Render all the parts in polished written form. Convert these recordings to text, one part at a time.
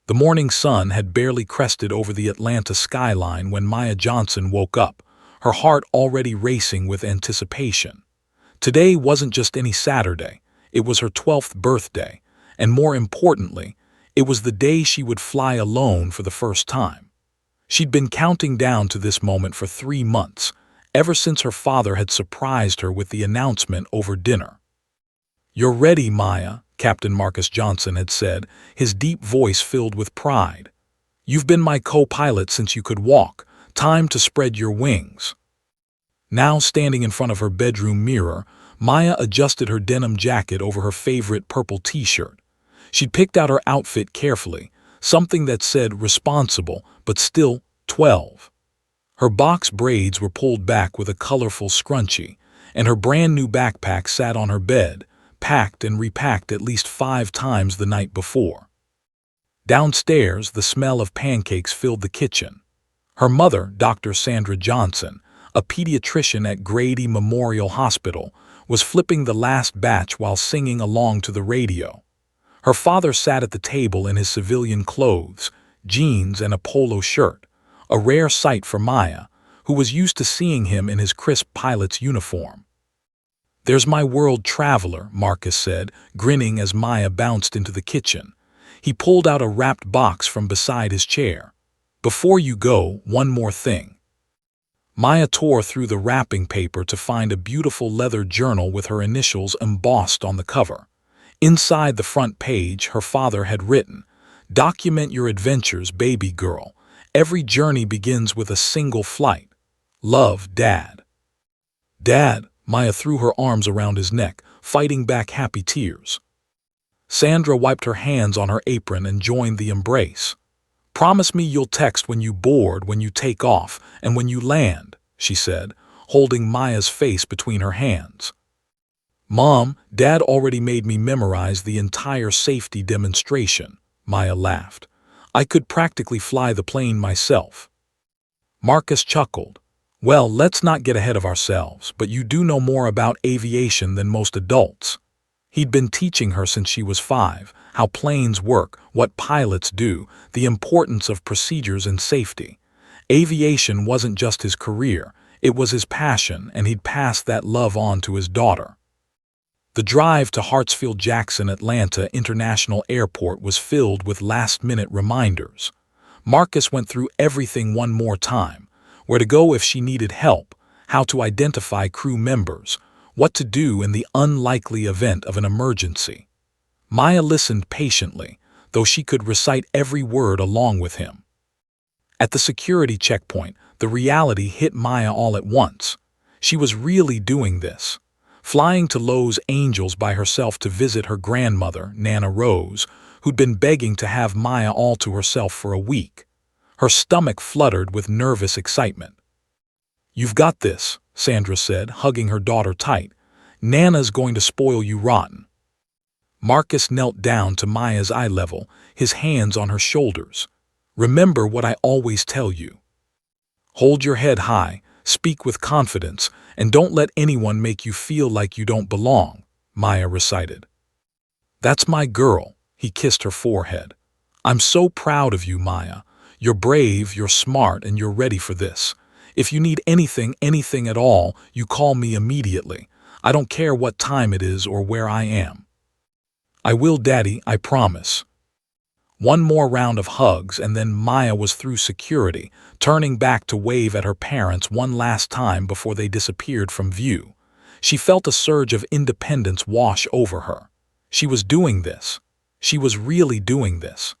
The morning sun had barely crested over the Atlanta skyline when Maya Johnson woke up, her heart already racing with anticipation. Today wasn't just any Saturday, it was her 12th birthday, and more importantly, it was the day she would fly alone for the first time. She'd been counting down to this moment for 3 months, ever since her father had surprised her with the announcement over dinner. "You're ready, Maya," Captain Marcus Johnson had said, his deep voice filled with pride. "You've been my co-pilot since you could walk. Time to spread your wings." Now standing in front of her bedroom mirror, Maya adjusted her denim jacket over her favorite purple t-shirt. She'd picked out her outfit carefully, something that said responsible, but still 12. Her box braids were pulled back with a colorful scrunchie, and her brand new backpack sat on her bed, packed and repacked at least 5 times the night before. Downstairs, the smell of pancakes filled the kitchen. Her mother, Dr. Sandra Johnson, a pediatrician at Grady Memorial Hospital, was flipping the last batch while singing along to the radio. Her father sat at the table in his civilian clothes, jeans and a polo shirt, a rare sight for Maya, who was used to seeing him in his crisp pilot's uniform. "There's my world traveler," Marcus said, grinning as Maya bounced into the kitchen. He pulled out a wrapped box from beside his chair. "Before you go, one more thing." Maya tore through the wrapping paper to find a beautiful leather journal with her initials embossed on the cover. Inside the front page, her father had written, "Document your adventures, baby girl. Every journey begins with a single flight. Love, Dad." "Dad," Maya threw her arms around his neck, fighting back happy tears. Sandra wiped her hands on her apron and joined the embrace. "Promise me you'll text when you board, when you take off, and when you land," she said, holding Maya's face between her hands. "Mom, Dad already made me memorize the entire safety demonstration," Maya laughed. "I could practically fly the plane myself." Marcus chuckled. "Well, let's not get ahead of ourselves, but you do know more about aviation than most adults." He'd been teaching her since she was 5, how planes work, what pilots do, the importance of procedures and safety. Aviation wasn't just his career, it was his passion, and he'd passed that love on to his daughter. The drive to Hartsfield-Jackson Atlanta International Airport was filled with last-minute reminders. Marcus went through everything one more time: where to go if she needed help, how to identify crew members, what to do in the unlikely event of an emergency. Maya listened patiently, though she could recite every word along with him. At the security checkpoint, the reality hit Maya all at once. She was really doing this. Flying to Los Angeles by herself to visit her grandmother, Nana Rose, who'd been begging to have Maya all to herself for a week. Her stomach fluttered with nervous excitement. "You've got this," Sandra said, hugging her daughter tight. "Nana's going to spoil you rotten." Marcus knelt down to Maya's eye level, his hands on her shoulders. "Remember what I always tell you. Hold your head high, speak with confidence, and don't let anyone make you feel like you don't belong," Maya recited. "That's my girl," he kissed her forehead. "I'm so proud of you, Maya. You're brave, you're smart, and you're ready for this. If you need anything at all, you call me immediately. I don't care what time it is or where I am." "I will, Daddy, I promise." One more round of hugs, and then Maya was through security, turning back to wave at her parents one last time before they disappeared from view. She felt a surge of independence wash over her. She was doing this. She was really doing this.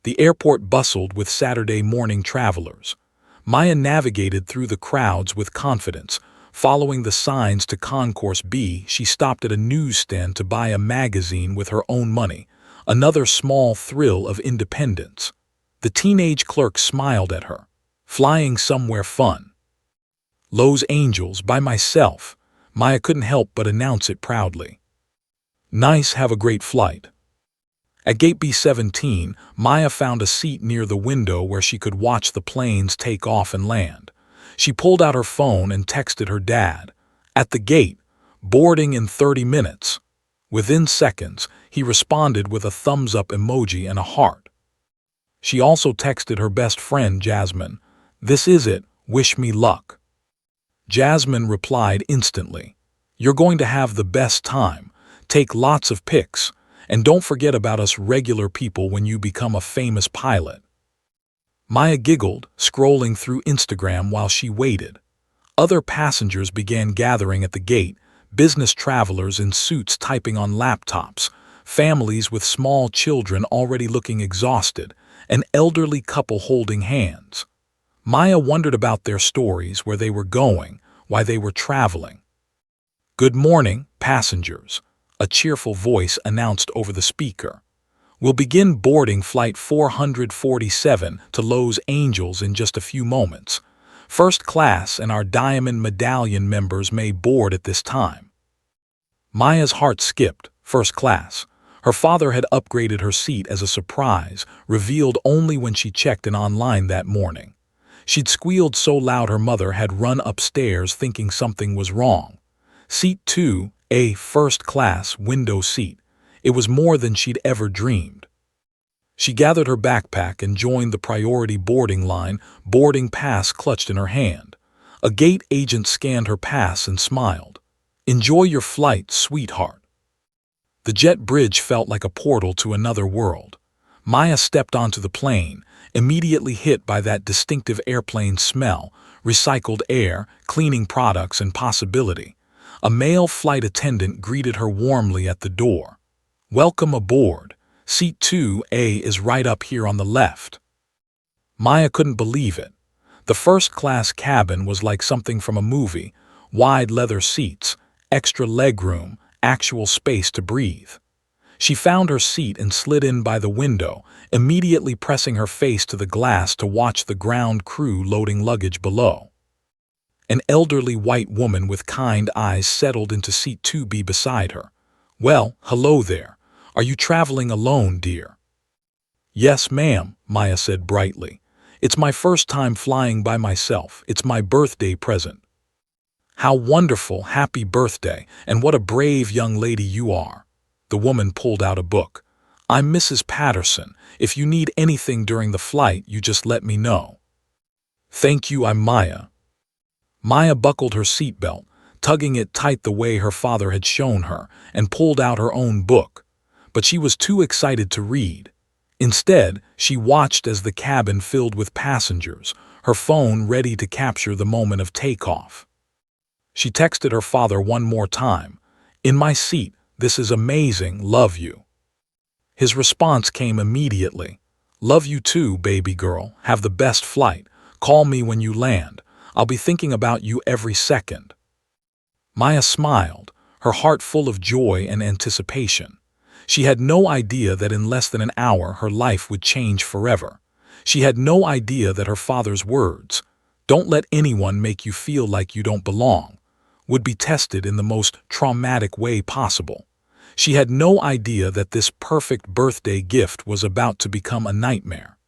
The airport bustled with Saturday morning travelers. Maya navigated through the crowds with confidence. Following the signs to Concourse B, she stopped at a newsstand to buy a magazine with her own money, another small thrill of independence. The teenage clerk smiled at her. "Flying somewhere fun." "Los Angeles, by myself." Maya couldn't help but announce it proudly. "Nice, have a great flight." At Gate B-17, Maya found a seat near the window where she could watch the planes take off and land. She pulled out her phone and texted her dad. At the gate, "Boarding in 30 minutes." Within seconds, he responded with a thumbs-up emoji and a heart. She also texted her best friend, Jasmine, "This is it, wish me luck." Jasmine replied instantly, "You're going to have the best time. Take lots of pics, and don't forget about us regular people when you become a famous pilot." Maya giggled, scrolling through Instagram while she waited. Other passengers began gathering at the gate, business travelers in suits typing on laptops, families with small children already looking exhausted, an elderly couple holding hands. Maya wondered about their stories, where they were going, why they were traveling. "Good morning, passengers," a cheerful voice announced over the speaker. "We'll begin boarding flight 447 to Los Angeles in just a few moments. First class and our Diamond Medallion members may board at this time." Maya's heart skipped. First class. Her father had upgraded her seat as a surprise, revealed only when she checked in online that morning. She'd squealed so loud her mother had run upstairs thinking something was wrong. Seat 2A, first class, window seat. It was more than she'd ever dreamed. She gathered her backpack and joined the priority boarding line, boarding pass clutched in her hand. A gate agent scanned her pass and smiled. "Enjoy your flight, sweetheart." The jet bridge felt like a portal to another world. Maya stepped onto the plane, immediately hit by that distinctive airplane smell, recycled air, cleaning products, and possibility. A male flight attendant greeted her warmly at the door. "Welcome aboard. Seat 2A is right up here on the left." Maya couldn't believe it. The first-class cabin was like something from a movie: wide leather seats, extra legroom, actual space to breathe. She found her seat and slid in by the window, immediately pressing her face to the glass to watch the ground crew loading luggage below. An elderly white woman with kind eyes settled into seat 2B beside her. "Well, hello there. Are you traveling alone, dear?" "Yes, ma'am," Maya said brightly. "It's my first time flying by myself. It's my birthday present." "How wonderful! Happy birthday, and what a brave young lady you are." The woman pulled out a book. "I'm Mrs. Patterson. If you need anything during the flight, you just let me know." "Thank you, I'm Maya." Maya buckled her seatbelt, tugging it tight the way her father had shown her, and pulled out her own book. But she was too excited to read. Instead, she watched as the cabin filled with passengers, her phone ready to capture the moment of takeoff. She texted her father one more time. "In my seat, this is amazing, love you." His response came immediately. "Love you too, baby girl. Have the best flight. Call me when you land. I'll be thinking about you every second." Maya smiled, her heart full of joy and anticipation. She had no idea that in less than an hour her life would change forever. She had no idea that her father's words, "Don't let anyone make you feel like you don't belong," would be tested in the most traumatic way possible. She had no idea that this perfect birthday gift was about to become a nightmare.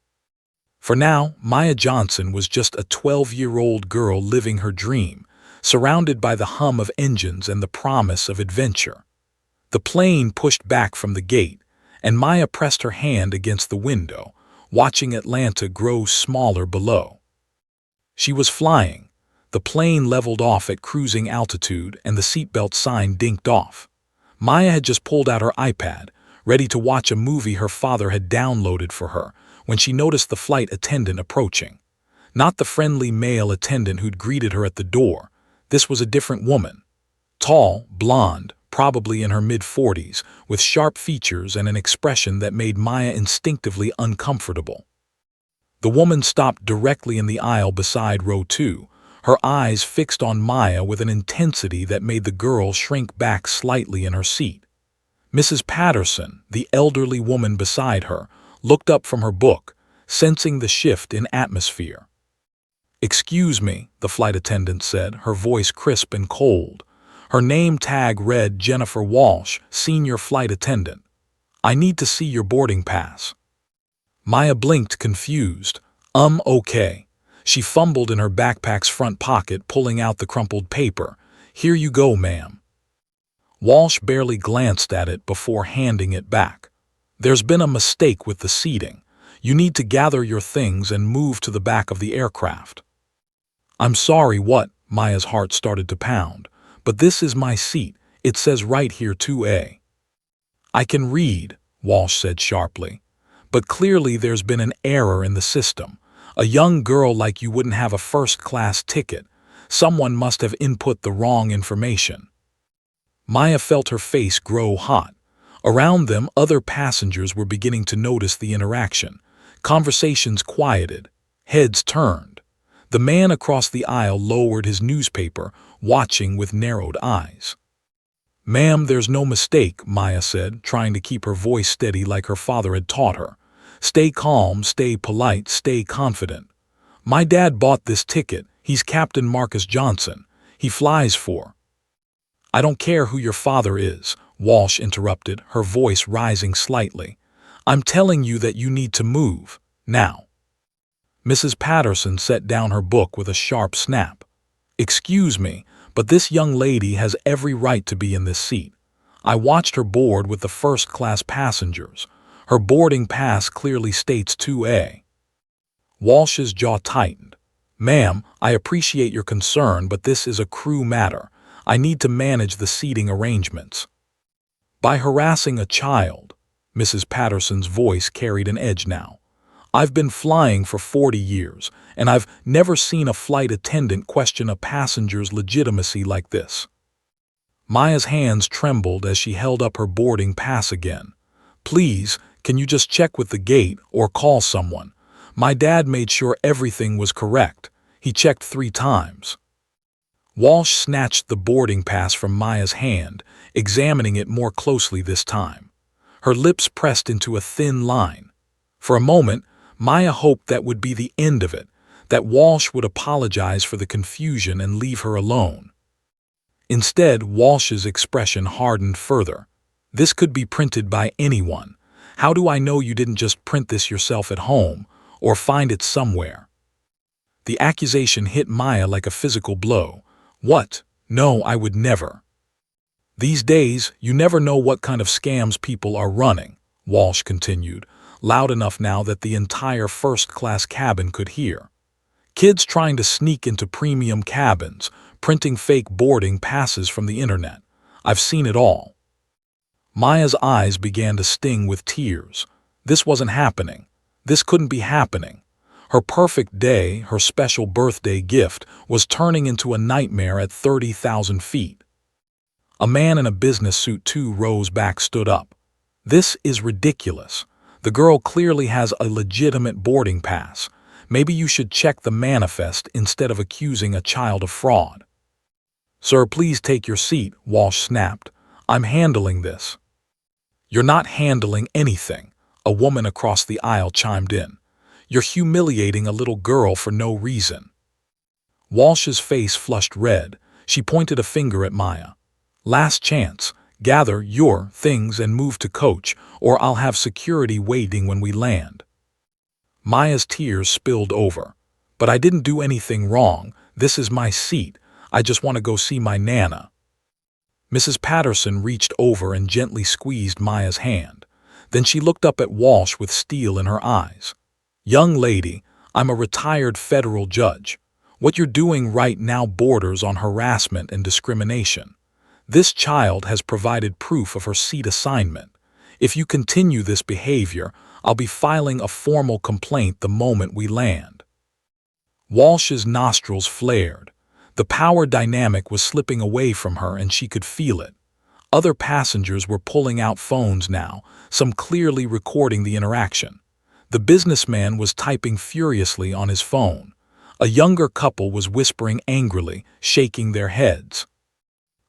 For now, Maya Johnson was just a 12-year-old girl living her dream, surrounded by the hum of engines and the promise of adventure. The plane pushed back from the gate, and Maya pressed her hand against the window, watching Atlanta grow smaller below. She was flying. The plane leveled off at cruising altitude and the seatbelt sign dinked off. Maya had just pulled out her iPad, ready to watch a movie her father had downloaded for her, when she noticed the flight attendant approaching. Not the friendly male attendant who'd greeted her at the door. This was a different woman. Tall, blonde, probably in her mid-40s, with sharp features and an expression that made Maya instinctively uncomfortable. The woman stopped directly in the aisle beside row 2, her eyes fixed on Maya with an intensity that made the girl shrink back slightly in her seat. Mrs. Patterson, the elderly woman beside her, looked up from her book, sensing the shift in atmosphere. "Excuse me," the flight attendant said, her voice crisp and cold. Her name tag read Jennifer Walsh, Senior Flight Attendant. "I need to see your boarding pass." Maya blinked, confused. Okay." She fumbled in her backpack's front pocket, pulling out the crumpled paper. "Here you go, ma'am." Walsh barely glanced at it before handing it back. "There's been a mistake with the seating. You need to gather your things and move to the back of the aircraft." "I'm sorry, what?" Maya's heart started to pound. "But this is my seat. It says right here 2A." "I can read," Walsh said sharply. "But clearly there's been an error in the system. A young girl like you wouldn't have a first-class ticket. Someone must have input the wrong information." Maya felt her face grow hot. Around them, other passengers were beginning to notice the interaction. Conversations quieted. Heads turned. The man across the aisle lowered his newspaper, watching with narrowed eyes. "Ma'am, there's no mistake," Maya said, trying to keep her voice steady like her father had taught her. "Stay calm, stay polite, stay confident. My dad bought this ticket. He's Captain Marcus Johnson. He flies for—" "I don't care who your father is," Walsh interrupted, her voice rising slightly. "I'm telling you that you need to move, now." Mrs. Patterson set down her book with a sharp snap. "Excuse me, but this young lady has every right to be in this seat. I watched her board with the first-class passengers. Her boarding pass clearly states 2A. Walsh's jaw tightened. "Ma'am, I appreciate your concern, but this is a crew matter. I need to manage the seating arrangements." "By harassing a child," Mrs. Patterson's voice carried an edge now. "I've been flying for 40 years, and I've never seen a flight attendant question a passenger's legitimacy like this." Maya's hands trembled as she held up her boarding pass again. "Please, can you just check with the gate or call someone? My dad made sure everything was correct. He checked 3 times." Walsh snatched the boarding pass from Maya's hand, examining it more closely this time. Her lips pressed into a thin line. For a moment, Maya hoped that would be the end of it, that Walsh would apologize for the confusion and leave her alone. Instead, Walsh's expression hardened further. "This could be printed by anyone. How do I know you didn't just print this yourself at home, or find it somewhere?" The accusation hit Maya like a physical blow. "What? No, I would never." "These days, you never know what kind of scams people are running," Walsh continued, loud enough now that the entire first-class cabin could hear. "Kids trying to sneak into premium cabins, printing fake boarding passes from the internet. I've seen it all." Maya's eyes began to sting with tears. This wasn't happening. This couldn't be happening. Her perfect day, her special birthday gift, was turning into a nightmare at 30,000 feet. A man in a business suit 2 rows back stood up. "This is ridiculous. The girl clearly has a legitimate boarding pass. Maybe you should check the manifest instead of accusing a child of fraud." "Sir, please take your seat," Walsh snapped. "I'm handling this." "You're not handling anything," a woman across the aisle chimed in. "You're humiliating a little girl for no reason." Walsh's face flushed red. She pointed a finger at Maya. "Last chance. Gather your things and move to coach, or I'll have security waiting when we land." Maya's tears spilled over. "But I didn't do anything wrong. This is my seat. I just want to go see my Nana." Mrs. Patterson reached over and gently squeezed Maya's hand. Then she looked up at Walsh with steel in her eyes. "Young lady, I'm a retired federal judge. What you're doing right now borders on harassment and discrimination. This child has provided proof of her seat assignment. If you continue this behavior, I'll be filing a formal complaint the moment we land." Walsh's nostrils flared. The power dynamic was slipping away from her and she could feel it. Other passengers were pulling out phones now, some clearly recording the interaction. The businessman was typing furiously on his phone. A younger couple was whispering angrily, shaking their heads.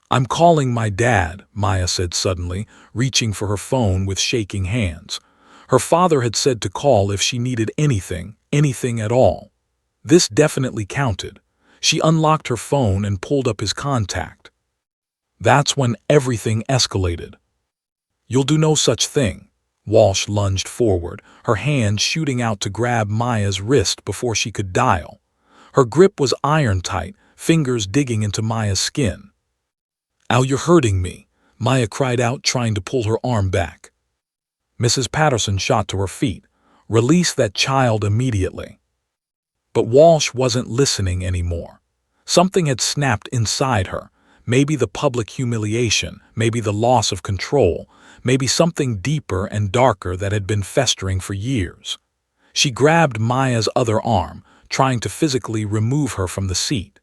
"I'm calling my dad," Maya said suddenly, reaching for her phone with shaking hands. Her father had said to call if she needed anything at all. This definitely counted. She unlocked her phone and pulled up his contact. That's when everything escalated. "You'll do no such thing." Walsh lunged forward, her hand shooting out to grab Maya's wrist before she could dial. Her grip was iron-tight, fingers digging into Maya's skin. "Al, you're hurting me," Maya cried out, trying to pull her arm back. Mrs. Patterson shot to her feet. Release that child immediately. But Walsh wasn't listening anymore. Something had snapped inside her. Maybe the public humiliation, maybe the loss of control, maybe something deeper and darker that had been festering for years. She grabbed Maya's other arm, trying to physically remove her from the seat.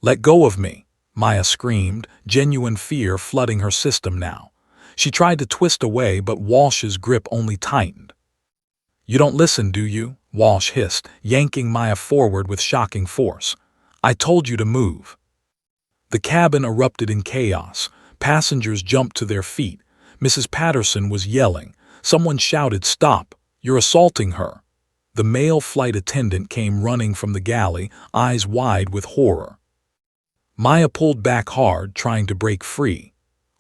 "Let go of me," Maya screamed, genuine fear flooding her system now. She tried to twist away, but Walsh's grip only tightened. "You don't listen, do you?" Walsh hissed, yanking Maya forward with shocking force. "I told you to move." The cabin erupted in chaos. Passengers jumped to their feet. Mrs. Patterson was yelling. Someone shouted, "Stop! You're assaulting her!" The male flight attendant came running from the galley, eyes wide with horror. Maya pulled back hard, trying to break free.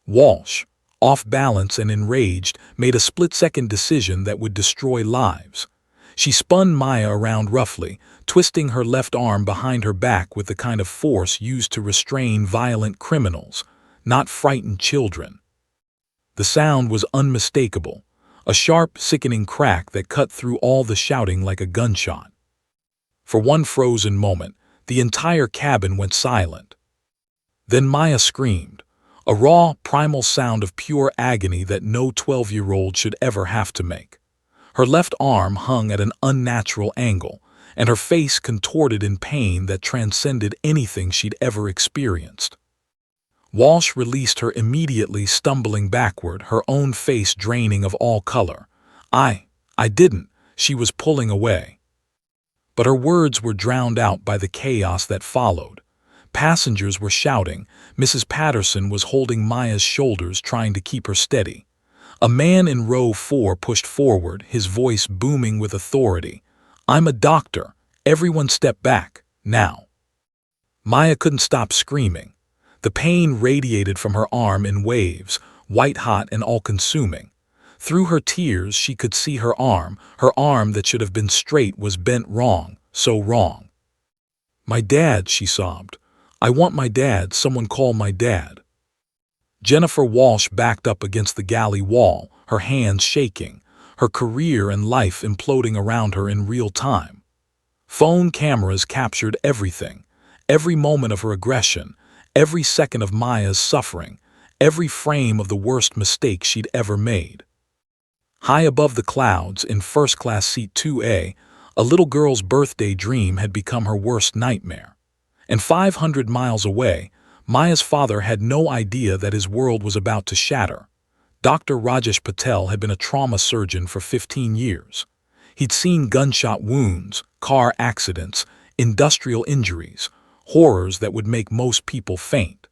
Walsh, off balance and enraged, made a split-second decision that would destroy lives. She spun Maya around roughly, twisting her left arm behind her back with the kind of force used to restrain violent criminals, not frightened children. The sound was unmistakable, a sharp, sickening crack that cut through all the shouting like a gunshot. For one frozen moment, the entire cabin went silent. Then Maya screamed, a raw, primal sound of pure agony that no 12-year-old should ever have to make. Her left arm hung at an unnatural angle, and her face contorted in pain that transcended anything she'd ever experienced. Walsh released her immediately, stumbling backward, her own face draining of all color. I didn't," she was pulling away. But her words were drowned out by the chaos that followed. Passengers were shouting. Mrs. Patterson was holding Maya's shoulders, trying to keep her steady. A man in row 4 pushed forward, his voice booming with authority. "I'm a doctor. Everyone step back, now." Maya couldn't stop screaming. The pain radiated from her arm in waves, white-hot and all-consuming. Through her tears, she could see her arm that should have been straight was bent wrong, so wrong. "My dad," she sobbed. "I want my dad. Someone call my dad." Jennifer Walsh backed up against the galley wall, her hands shaking, her career and life imploding around her in real time. Phone cameras captured everything, every moment of her aggression, every second of Maya's suffering, every frame of the worst mistake she'd ever made. High above the clouds, in first-class seat 2A, a little girl's birthday dream had become her worst nightmare. And 500 miles away, Maya's father had no idea that his world was about to shatter. Dr. Rajesh Patel had been a trauma surgeon for 15 years. He'd seen gunshot wounds, car accidents, industrial injuries, horrors that would make most people faint.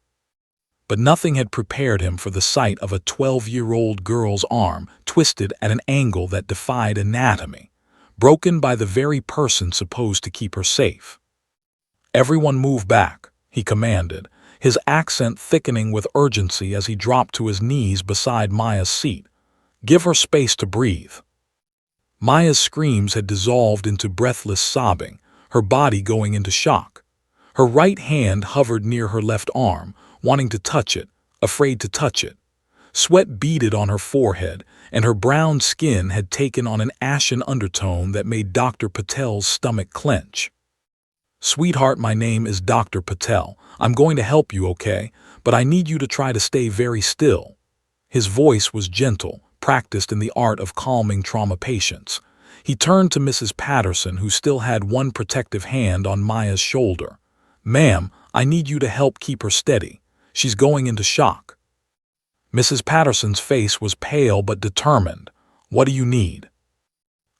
But nothing had prepared him for the sight of a 12-year-old girl's arm twisted at an angle that defied anatomy, broken by the very person supposed to keep her safe. "Everyone move back," he commanded, his accent thickening with urgency as he dropped to his knees beside Maya's seat. "Give her space to breathe." Maya's screams had dissolved into breathless sobbing, her body going into shock. Her right hand hovered near her left arm, wanting to touch it, afraid to touch it. Sweat beaded on her forehead, and her brown skin had taken on an ashen undertone that made Dr. Patel's stomach clench. "Sweetheart, my name is Dr. Patel. I'm going to help you, okay? But I need you to try to stay very still." His voice was gentle, practiced in the art of calming trauma patients. He turned to Mrs. Patterson, who still had one protective hand on Maya's shoulder. "Ma'am, I need you to help keep her steady. She's going into shock." Mrs. Patterson's face was pale but determined. "What do you need?"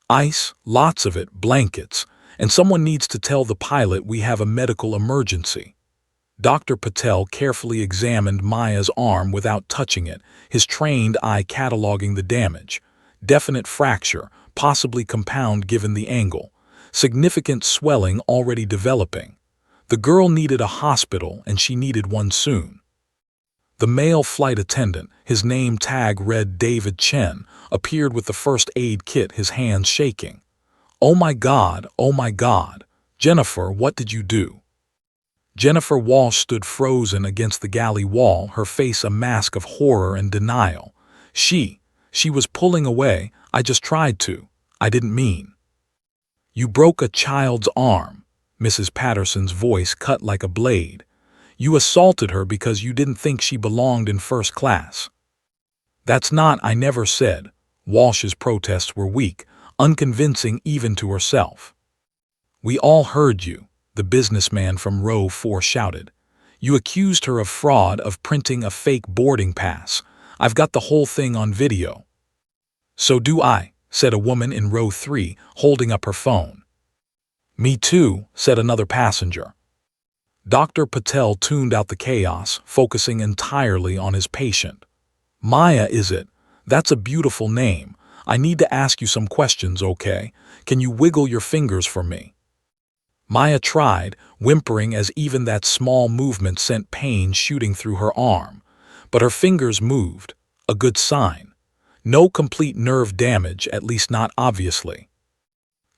"Ice, lots of it, blankets. And someone needs to tell the pilot we have a medical emergency." Dr. Patel carefully examined Maya's arm without touching it, his trained eye cataloging the damage. Definite fracture, possibly compound given the angle. Significant swelling already developing. The girl needed a hospital, and she needed one soon. The male flight attendant, his name tag read David Chen, appeared with the first aid kit, his hands shaking. Oh my God, Jennifer, what did you do?" Jennifer Walsh stood frozen against the galley wall, her face a mask of horror and denial. She was pulling away. "I just tried to. I didn't mean. You broke a child's arm. Mrs. Patterson's voice cut like a blade. You assaulted her because you didn't think she belonged in first class. That's not, I never said. Walsh's protests were weak, unconvincing even to herself. We all heard you, the businessman from row 4 shouted. You accused her of fraud, of printing a fake boarding pass. I've got the whole thing on video. So do I, said a woman in row 3, holding up her phone. Me too, said another passenger. Dr. Patel tuned out the chaos, focusing entirely on his patient. Maya, is it? That's a beautiful name. I need to ask you some questions, okay? Can you wiggle your fingers for me? Maya tried, whimpering as even that small movement sent pain shooting through her arm. But her fingers moved, a good sign. No complete nerve damage, at least not obviously.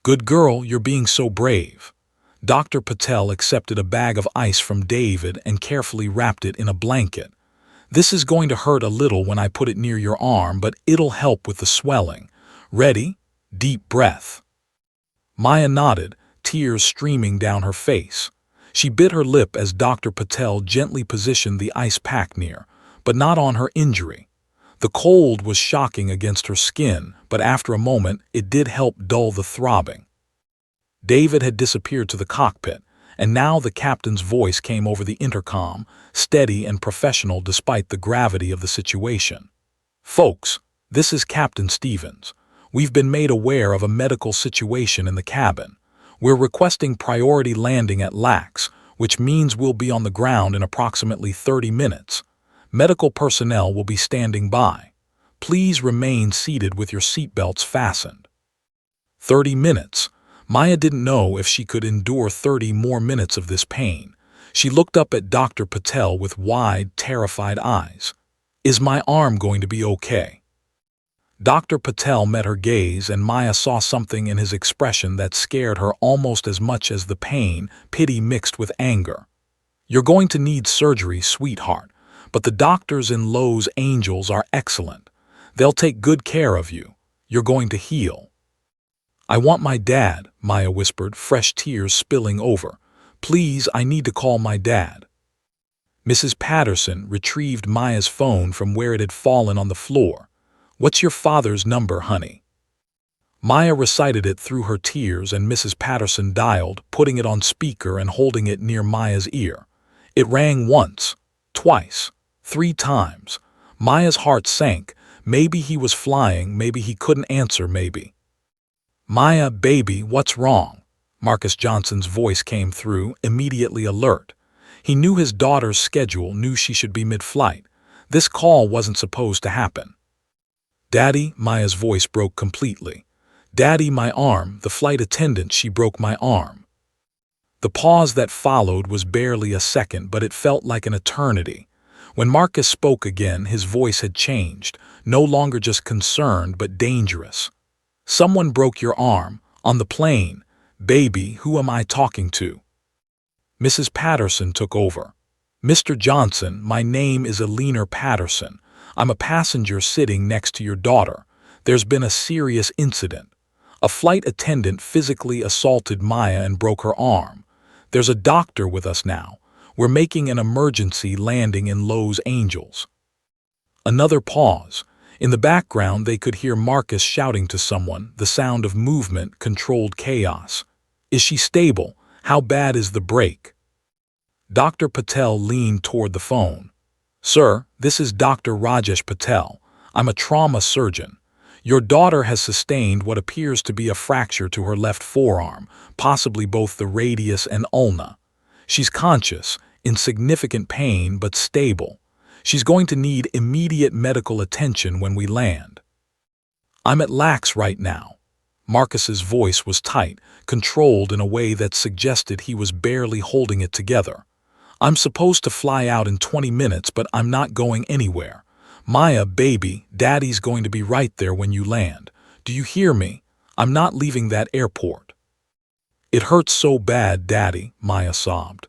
Good girl, you're being so brave. Dr. Patel accepted a bag of ice from David and carefully wrapped it in a blanket. This is going to hurt a little when I put it near your arm, but it'll help with the swelling. Ready? Deep breath. Maya nodded, tears streaming down her face. She bit her lip as Dr. Patel gently positioned the ice pack near, but not on her injury. The cold was shocking against her skin, but after a moment it did help dull the throbbing. David had disappeared to the cockpit, and now the captain's voice came over the intercom, steady and professional despite the gravity of the situation. Folks, this is Captain Stevens. We've been made aware of a medical situation in the cabin. We're requesting priority landing at LAX, which means we'll be on the ground in approximately 30 minutes. Medical personnel will be standing by. Please remain seated with your seatbelts fastened. 30 minutes. Maya didn't know if she could endure 30 more minutes of this pain. She looked up at Dr. Patel with wide, terrified eyes. Is my arm going to be okay? Dr. Patel met her gaze, and Maya saw something in his expression that scared her almost as much as the pain, pity mixed with anger. You're going to need surgery, sweetheart, but the doctors in Lowe's Angels are excellent. They'll take good care of you. You're going to heal. I want my dad, Maya whispered, fresh tears spilling over. Please, I need to call my dad. Mrs. Patterson retrieved Maya's phone from where it had fallen on the floor. What's your father's number, honey? Maya recited it through her tears, and Mrs. Patterson dialed, putting it on speaker and holding it near Maya's ear. It rang once, twice, 3 times. Maya's heart sank. Maybe he was flying, maybe he couldn't answer, maybe. Maya, baby, what's wrong? Marcus Johnson's voice came through, immediately alert. He knew his daughter's schedule, knew she should be mid-flight. This call wasn't supposed to happen. Daddy, Maya's voice broke completely. Daddy, my arm, the flight attendant, she broke my arm. The pause that followed was barely a second, but it felt like an eternity. When Marcus spoke again, his voice had changed, no longer just concerned, but dangerous. Someone broke your arm, on the plane. Baby, who am I talking to? Mrs. Patterson took over. Mr. Johnson, my name is Alina Patterson. I'm a passenger sitting next to your daughter. There's been a serious incident. A flight attendant physically assaulted Maya and broke her arm. There's a doctor with us now. We're making an emergency landing in Lowe's Angels. Another pause. In the background, they could hear Marcus shouting to someone, the sound of movement, controlled chaos. Is she stable? How bad is the break? Dr. Patel leaned toward the phone. Sir, this is Dr. Rajesh Patel. I'm a trauma surgeon. Your daughter has sustained what appears to be a fracture to her left forearm, possibly both the radius and ulna. She's conscious, in significant pain, but stable. She's going to need immediate medical attention when we land. I'm at LAX right now. Marcus's voice was tight, controlled in a way that suggested he was barely holding it together. I'm supposed to fly out in 20 minutes, but I'm not going anywhere. Maya, baby, Daddy's going to be right there when you land. Do you hear me? I'm not leaving that airport. It hurts so bad, Daddy, Maya sobbed.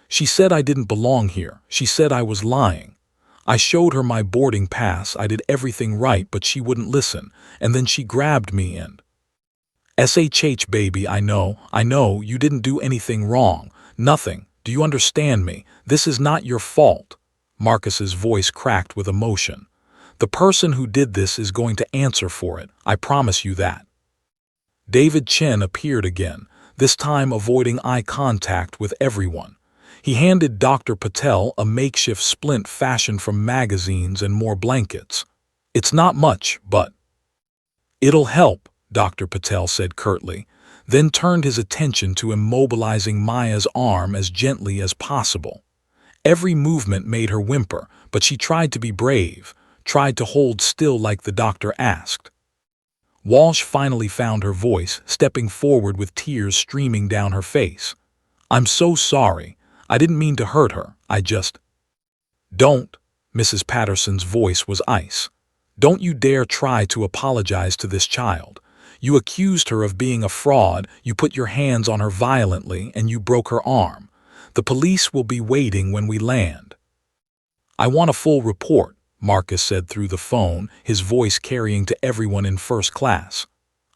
She said I didn't belong here. She said I was lying. I showed her my boarding pass. I did everything right, but she wouldn't listen, and then she grabbed me and... SHH baby, I know, you didn't do anything wrong. Nothing. Do you understand me? This is not your fault. Marcus's voice cracked with emotion. The person who did this is going to answer for it, I promise you that. David Chen appeared again, this time avoiding eye contact with everyone. He handed Dr. Patel a makeshift splint fashioned from magazines and more blankets. It's not much, but it'll help, Dr. Patel said curtly, then turned his attention to immobilizing Maya's arm as gently as possible. Every movement made her whimper, but she tried to be brave, tried to hold still like the doctor asked. Walsh finally found her voice, stepping forward with tears streaming down her face. I'm so sorry. I didn't mean to hurt her. I just... Don't. Mrs. Patterson's voice was ice. Don't you dare try to apologize to this child. You accused her of being a fraud, you put your hands on her violently, and you broke her arm. The police will be waiting when we land. I want a full report, Marcus said through the phone, his voice carrying to everyone in first class.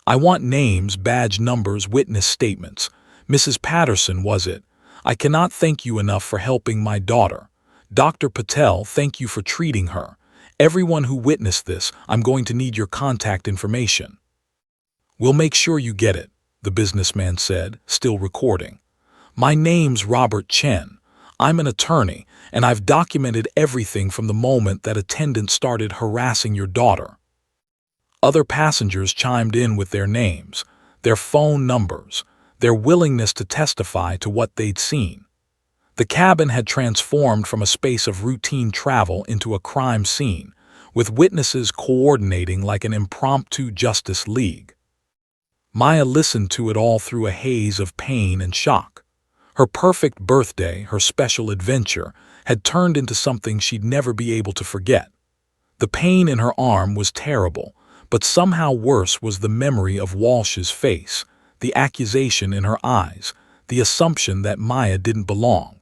I want names, badge numbers, witness statements. Mrs. Patterson, was it? I cannot thank you enough for helping my daughter. Dr. Patel, thank you for treating her. Everyone who witnessed this, I'm going to need your contact information. We'll make sure you get it, the businessman said, still recording. My name's Robert Chen. I'm an attorney, and I've documented everything from the moment that Attendant started harassing your daughter. Other passengers chimed in with their names, their phone numbers, their willingness to testify to what they'd seen. The cabin had transformed from a space of routine travel into a crime scene, with witnesses coordinating like an impromptu Justice League. Maya listened to it all through a haze of pain and shock. Her perfect birthday, her special adventure, had turned into something she'd never be able to forget. The pain in her arm was terrible, but somehow worse was the memory of Walsh's face, the accusation in her eyes, the assumption that Maya didn't belong.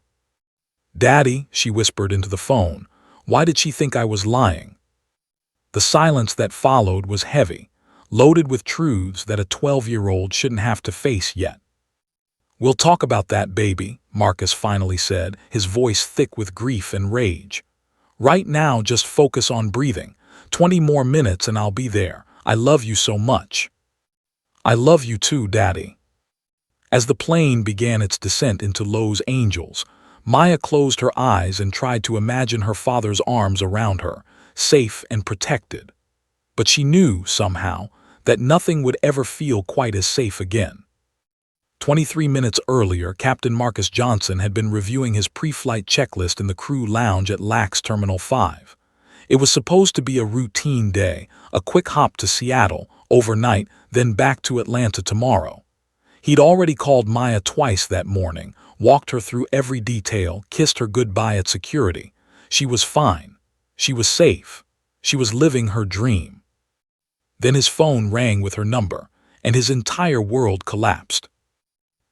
Daddy, she whispered into the phone, why did she think I was lying? The silence that followed was heavy, loaded with truths that a 12-year-old shouldn't have to face yet. We'll talk about that, baby, Marcus finally said, his voice thick with grief and rage. Right now, just focus on breathing. 20 more minutes and I'll be there. I love you so much. I love you too, Daddy. As the plane began its descent into Los Angeles, Maya closed her eyes and tried to imagine her father's arms around her, safe and protected. But she knew, somehow, that nothing would ever feel quite as safe again. 23 minutes earlier, Captain Marcus Johnson had been reviewing his pre-flight checklist in the crew lounge at LAX Terminal 5. It was supposed to be a routine day, a quick hop to Seattle, overnight, then back to Atlanta tomorrow. He'd already called Maya twice that morning, walked her through every detail, kissed her goodbye at security. She was fine. She was safe. She was living her dream. Then his phone rang with her number, and his entire world collapsed.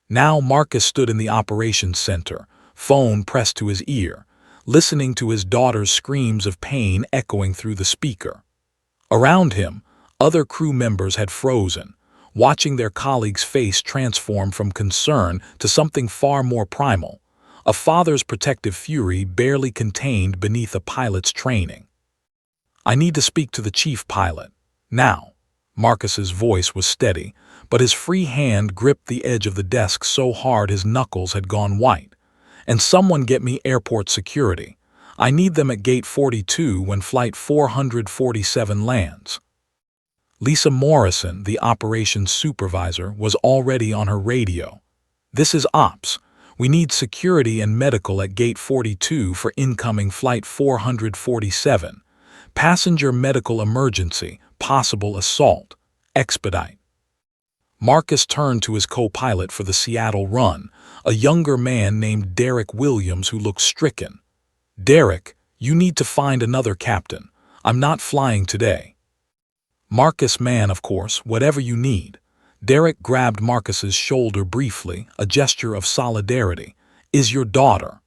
Now Marcus stood in the operations center, phone pressed to his ear, listening to his daughter's screams of pain echoing through the speaker. Around him, other crew members had frozen, watching their colleague's face transform from concern to something far more primal, a father's protective fury barely contained beneath a pilot's training. I need to speak to the chief pilot. Now. Marcus's voice was steady, but his free hand gripped the edge of the desk so hard his knuckles had gone white. And someone get me airport security. I need them at gate 42 when flight 447 lands. Lisa Morrison, the operations supervisor, was already on her radio. This is Ops. We need security and medical at gate 42 for incoming flight 447. Passenger medical emergency, possible assault. Expedite. Marcus turned to his co-pilot for the Seattle run, a younger man named Derek Williams who looked stricken. Derek, you need to find another captain. I'm not flying today. Marcus, man, of course, whatever you need. Derek grabbed Marcus's shoulder briefly, a gesture of solidarity. Is your daughter?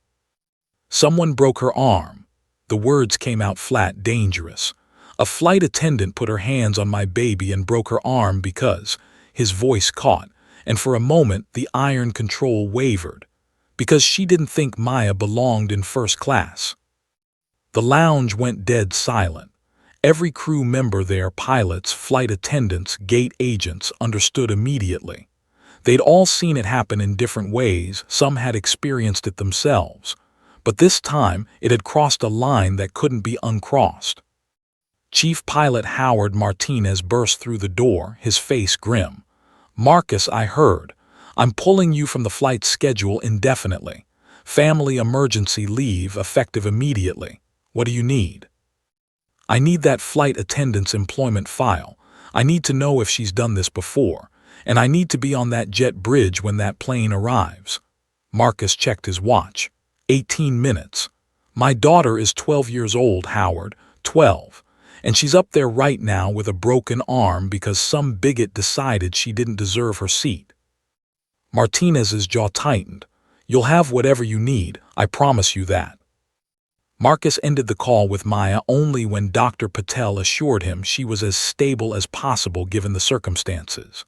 Someone broke her arm. The words came out flat, dangerous. A flight attendant put her hands on my baby and broke her arm because His voice caught, and for a moment the iron control wavered, because she didn't think Maya belonged in first class. The lounge went dead silent. Every crew member there, pilots, flight attendants, gate agents, understood immediately. They'd all seen it happen in different ways, some had experienced it themselves. But this time, it had crossed a line that couldn't be uncrossed. Chief Pilot Howard Martinez burst through the door, his face grim. "Marcus, I heard. I'm pulling you from the flight schedule indefinitely. Family emergency leave effective immediately. What do you need?" "I need that flight attendant's employment file. I need to know if she's done this before. And I need to be on that jet bridge when that plane arrives." Marcus checked his watch. 18 minutes. "My daughter is 12 years old, Howard. 12. And she's up there right now with a broken arm because some bigot decided she didn't deserve her seat." Martinez's jaw tightened. "You'll have whatever you need, I promise you that." Marcus ended the call with Maya only when Dr. Patel assured him she was as stable as possible given the circumstances.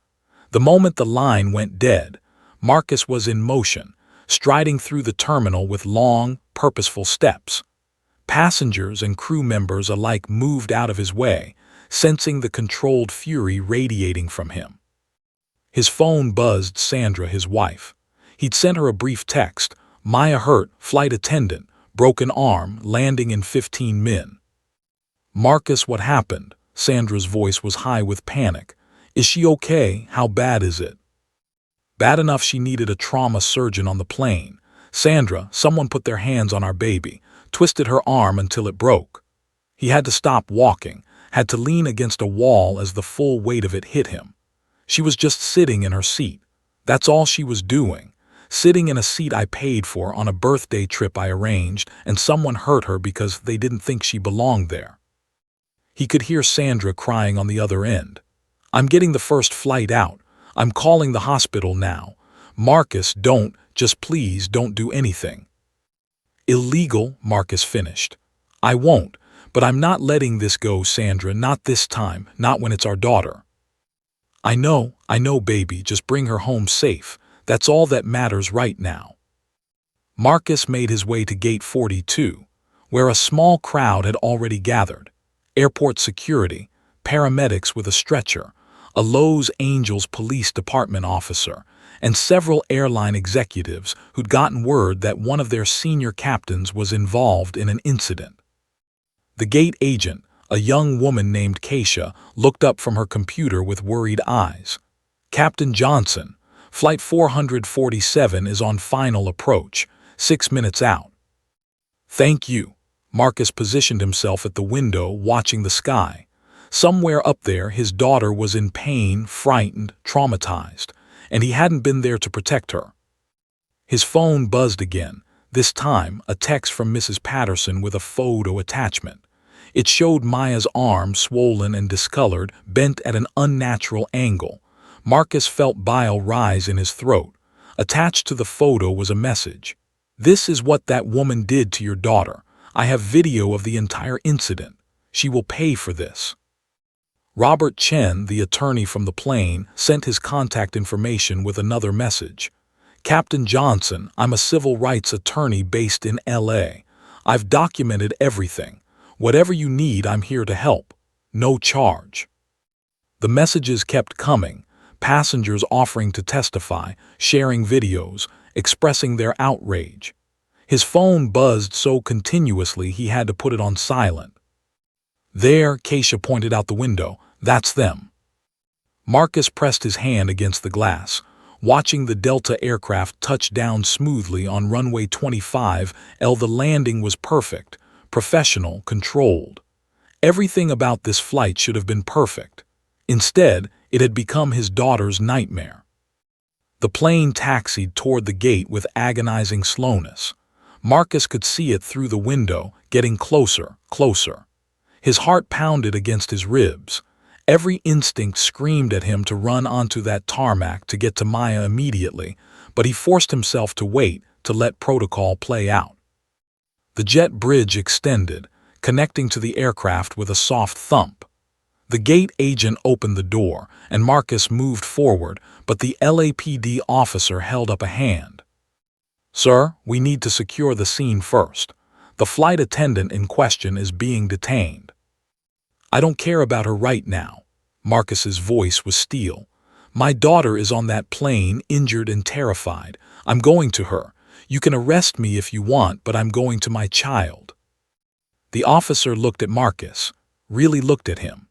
The moment the line went dead, Marcus was in motion, striding through the terminal with long, purposeful steps. Passengers and crew members alike moved out of his way, sensing the controlled fury radiating from him. His phone buzzed Sandra, his wife. He'd sent her a brief text: "Maya hurt, flight attendant, broken arm, landing in 15 min." "Marcus, what happened?" Sandra's voice was high with panic. "Is she okay? How bad is it?" "Bad enough she needed a trauma surgeon on the plane. Sandra, someone put their hands on our baby, twisted her arm until it broke. He had to stop walking, had to lean against a wall as the full weight of it hit him. She was just sitting in her seat. That's all she was doing. Sitting in a seat I paid for on a birthday trip I arranged, and someone hurt her because they didn't think she belonged there." He could hear Sandra crying on the other end. "I'm getting the first flight out. I'm calling the hospital now. Marcus, just please don't do anything." "Illegal," Marcus finished. "I won't, but I'm not letting this go, Sandra, not this time, not when it's our daughter." I know, baby, just bring her home safe. That's all that matters right now." Marcus made his way to Gate 42, where a small crowd had already gathered. Airport security, paramedics with a stretcher, a Los Angeles Police Department officer, and several airline executives who'd gotten word that one of their senior captains was involved in an incident. The gate agent, a young woman named Keisha, looked up from her computer with worried eyes. "Captain Johnson, Flight 447 is on final approach, 6 minutes out." "Thank you." Marcus positioned himself at the window, watching the sky. Somewhere up there, his daughter was in pain, frightened, traumatized, and he hadn't been there to protect her. His phone buzzed again, this time a text from Mrs. Patterson with a photo attachment. It showed Maya's arm, swollen and discolored, bent at an unnatural angle. Marcus felt bile rise in his throat. Attached to the photo was a message. "This is what that woman did to your daughter. I have video of the entire incident. She will pay for this." Robert Chen, the attorney from the plane, sent his contact information with another message. "Captain Johnson, I'm a civil rights attorney based in LA. I've documented everything. Whatever you need, I'm here to help. No charge." The messages kept coming, passengers offering to testify, sharing videos, expressing their outrage. His phone buzzed so continuously he had to put it on silent. "There," Keisha pointed out the window, "that's them." Marcus pressed his hand against the glass, watching the Delta aircraft touch down smoothly on runway 25L. The landing was perfect, professional, controlled. Everything about this flight should have been perfect. Instead, it had become his daughter's nightmare. The plane taxied toward the gate with agonizing slowness. Marcus could see it through the window, getting closer, closer. His heart pounded against his ribs. Every instinct screamed at him to run onto that tarmac to get to Maya immediately, but he forced himself to wait, to let protocol play out. The jet bridge extended, connecting to the aircraft with a soft thump. The gate agent opened the door, and Marcus moved forward, but the LAPD officer held up a hand. "Sir, we need to secure the scene first. The flight attendant in question is being detained." "I don't care about her right now." Marcus's voice was steel. "My daughter is on that plane, injured and terrified. I'm going to her. You can arrest me if you want, but I'm going to my child." The officer looked at Marcus, really looked at him.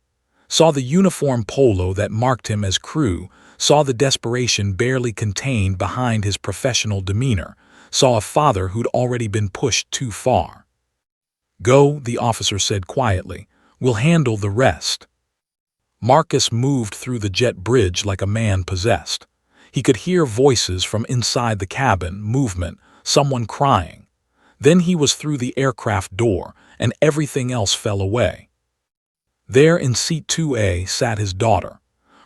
Saw the uniform polo that marked him as crew, saw the desperation barely contained behind his professional demeanor, saw a father who'd already been pushed too far. "Go," the officer said quietly. "We'll handle the rest." Marcus moved through the jet bridge like a man possessed. He could hear voices from inside the cabin, movement, someone crying. Then he was through the aircraft door, and everything else fell away. There in seat 2A sat his daughter.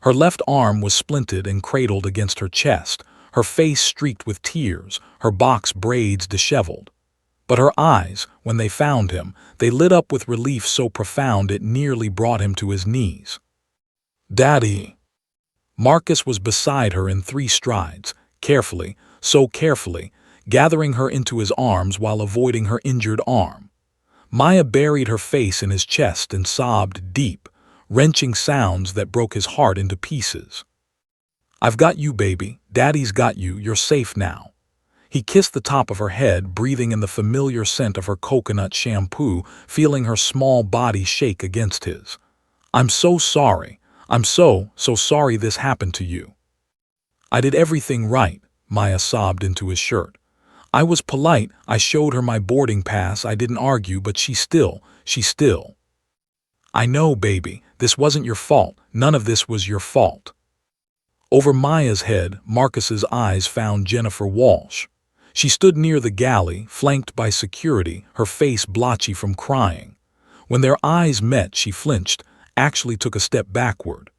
Her left arm was splinted and cradled against her chest, her face streaked with tears, her box braids disheveled. But her eyes, when they found him, they lit up with relief so profound it nearly brought him to his knees. "Daddy!" Marcus was beside her in 3 strides, carefully, so carefully, gathering her into his arms while avoiding her injured arm. Maya buried her face in his chest and sobbed deep, wrenching sounds that broke his heart into pieces. "I've got you, baby. Daddy's got you. You're safe now." He kissed the top of her head, breathing in the familiar scent of her coconut shampoo, feeling her small body shake against his. "I'm so sorry. I'm so sorry this happened to you." "I did everything right," Maya sobbed into his shirt. "I was polite, I showed her my boarding pass, I didn't argue, but she still. "I know, baby, this wasn't your fault, none of this was your fault." Over Maya's head, Marcus's eyes found Jennifer Walsh. She stood near the galley, flanked by security, her face blotchy from crying. When their eyes met, she flinched, actually took a step backward.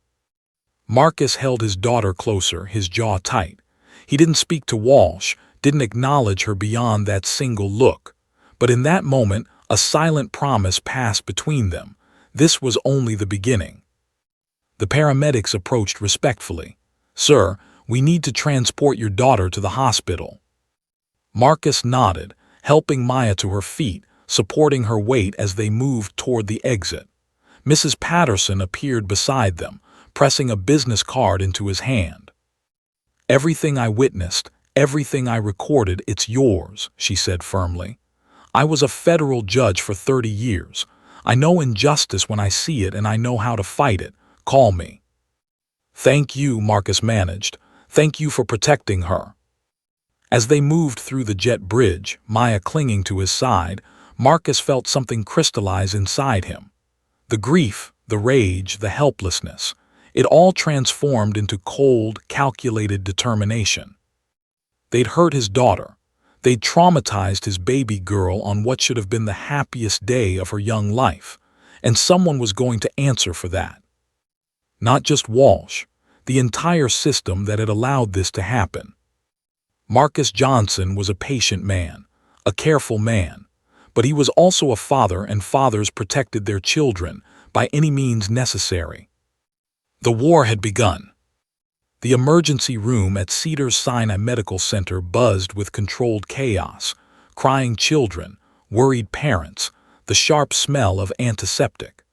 Marcus held his daughter closer, his jaw tight. He didn't speak to Walsh, didn't acknowledge her beyond that single look. But in that moment, a silent promise passed between them. This was only the beginning. The paramedics approached respectfully. "Sir, we need to transport your daughter to the hospital." Marcus nodded, helping Maya to her feet, supporting her weight as they moved toward the exit. Mrs. Patterson appeared beside them, pressing a business card into his hand. "Everything I witnessed, everything I recorded, it's yours," she said firmly. "I was a federal judge for 30 years. I know injustice when I see it and I know how to fight it. Call me." "Thank you," Marcus managed. "Thank you for protecting her." As they moved through the jet bridge, Maya clinging to his side, Marcus felt something crystallize inside him. The grief, the rage, the helplessness, it all transformed into cold, calculated determination. They'd hurt his daughter. They'd traumatized his baby girl on what should have been the happiest day of her young life, and someone was going to answer for that. Not just Walsh, the entire system that had allowed this to happen. Marcus Johnson was a patient man, a careful man, but he was also a father, and fathers protected their children by any means necessary. The war had begun. The emergency room at Cedars-Sinai Medical Center buzzed with controlled chaos, crying children, worried parents, the sharp smell of antiseptic.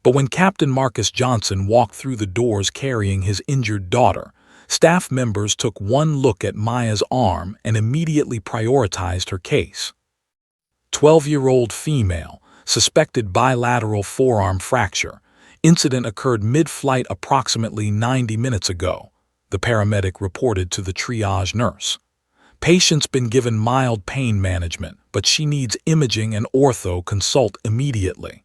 But when Captain Marcus Johnson walked through the doors carrying his injured daughter, staff members took one look at Maya's arm and immediately prioritized her case. 12-year-old female, suspected bilateral forearm fracture. Incident occurred mid-flight approximately 90 minutes ago, the paramedic reported to the triage nurse. Patient's been given mild pain management, but she needs imaging and ortho consult immediately.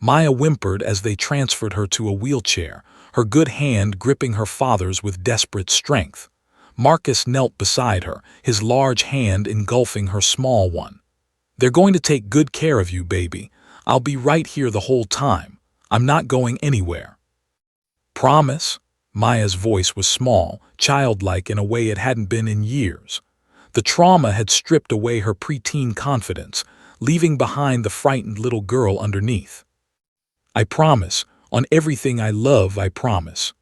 Maya whimpered as they transferred her to a wheelchair, her good hand gripping her father's with desperate strength. Marcus knelt beside her, his large hand engulfing her small one. "They're going to take good care of you, baby. I'll be right here the whole time. I'm not going anywhere." "Promise?" Maya's voice was small, childlike in a way it hadn't been in years. The trauma had stripped away her preteen confidence, leaving behind the frightened little girl underneath. "I promise, On everything I love, I promise.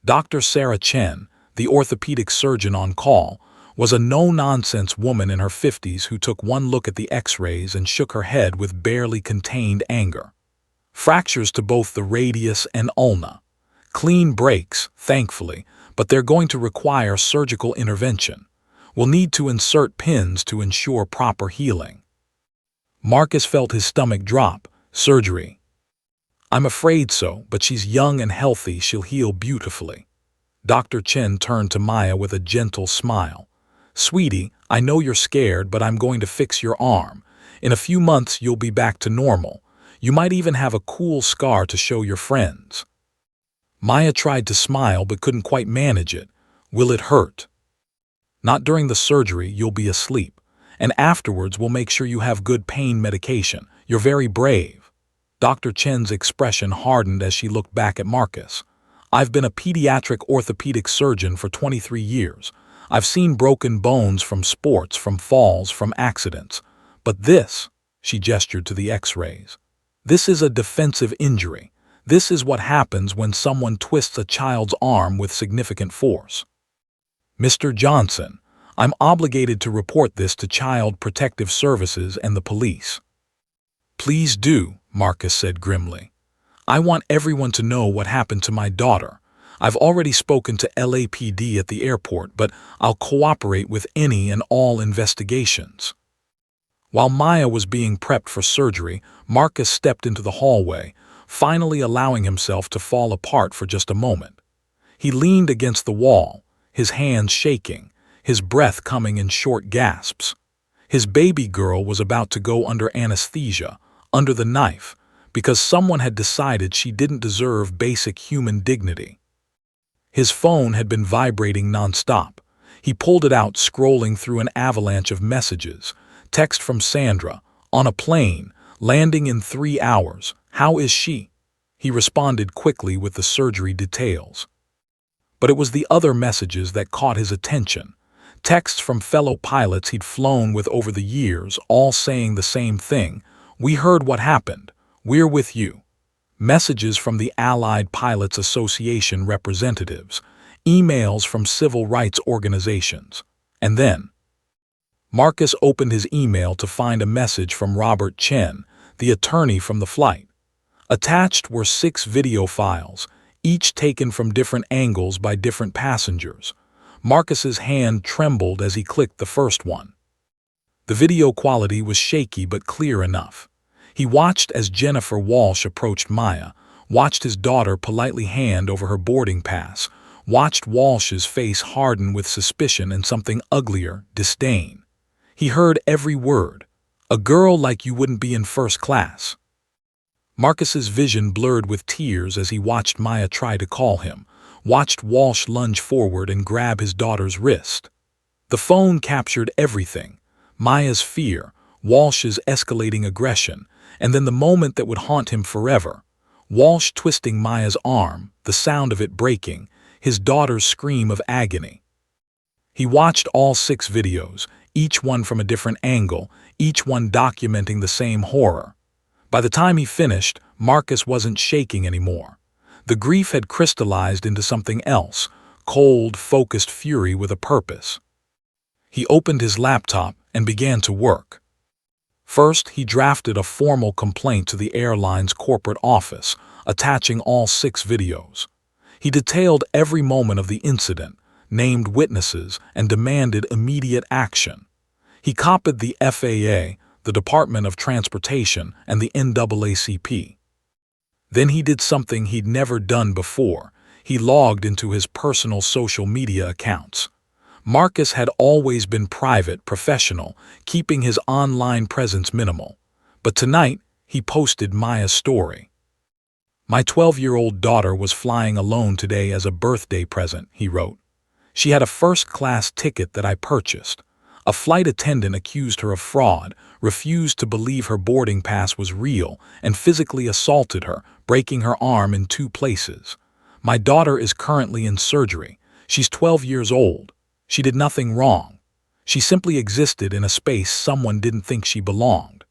Dr. Sarah Chen, the orthopedic surgeon on call, was a no-nonsense woman in her 50s who took one look at the x-rays and shook her head with barely contained anger. Fractures to both the radius and ulna. Clean breaks, thankfully, but they're going to require surgical intervention. We'll need to insert pins to ensure proper healing. Marcus felt his stomach drop. Surgery. I'm afraid so, but she's young and healthy. She'll heal beautifully. Dr. Chen turned to Maya with a gentle smile. Sweetie, I know you're scared, but I'm going to fix your arm. In a few months, you'll be back to normal. You might even have a cool scar to show your friends. Maya tried to smile but couldn't quite manage it. Will it hurt? Not during the surgery, you'll be asleep. And afterwards, we'll make sure you have good pain medication. You're very brave. Dr. Chen's expression hardened as she looked back at Marcus. I've been a pediatric orthopedic surgeon for 23 years. I've seen broken bones from sports, from falls, from accidents. But this, she gestured to the x-rays. This is a defensive injury. This is what happens when someone twists a child's arm with significant force. Mr. Johnson, I'm obligated to report this to Child Protective Services and the police. Please do, Marcus said grimly. I want everyone to know what happened to my daughter. I've already spoken to LAPD at the airport, but I'll cooperate with any and all investigations. While Maya was being prepped for surgery, Marcus stepped into the hallway, finally allowing himself to fall apart for just a moment. He leaned against the wall, his hands shaking, his breath coming in short gasps. His baby girl was about to go under anesthesia, under the knife, because someone had decided she didn't deserve basic human dignity. His phone had been vibrating nonstop. He pulled it out, scrolling through an avalanche of messages. Text from Sandra, on a plane, landing in 3 hours. How is she? He responded quickly with the surgery details. But it was the other messages that caught his attention. Texts from fellow pilots he'd flown with over the years, all saying the same thing. We heard what happened. We're with you. Messages from the Allied Pilots Association representatives. Emails from civil rights organizations. And then Marcus opened his email to find a message from Robert Chen, the attorney from the flight. Attached were 6 video files, each taken from different angles by different passengers. Marcus's hand trembled as he clicked the first one. The video quality was shaky but clear enough. He watched as Jennifer Walsh approached Maya, watched his daughter politely hand over her boarding pass, watched Walsh's face harden with suspicion and something uglier, disdain. He heard every word. A girl like you wouldn't be in first class. Marcus's vision blurred with tears as he watched Maya try to call him, watched Walsh lunge forward and grab his daughter's wrist. The phone captured everything. Maya's fear, Walsh's escalating aggression, and then the moment that would haunt him forever. Walsh twisting Maya's arm, the sound of it breaking, his daughter's scream of agony. He watched all 6 videos, each one from a different angle, each one documenting the same horror. By the time he finished, Marcus wasn't shaking anymore. The grief had crystallized into something else, cold, focused fury with a purpose. He opened his laptop and began to work. First, he drafted a formal complaint to the airline's corporate office, attaching all 6 videos. He detailed every moment of the incident, named witnesses, and demanded immediate action. He copied the FAA, the Department of Transportation, and the NAACP. Then he did something he'd never done before. He logged into his personal social media accounts. Marcus had always been private, professional, keeping his online presence minimal. But tonight, he posted Maya's story. My 12-year-old daughter was flying alone today as a birthday present, he wrote. She had a first-class ticket that I purchased. A flight attendant accused her of fraud, refused to believe her boarding pass was real, and physically assaulted her, breaking her arm in 2 places. My daughter is currently in surgery. She's 12 years old. She did nothing wrong. She simply existed in a space someone didn't think she belonged.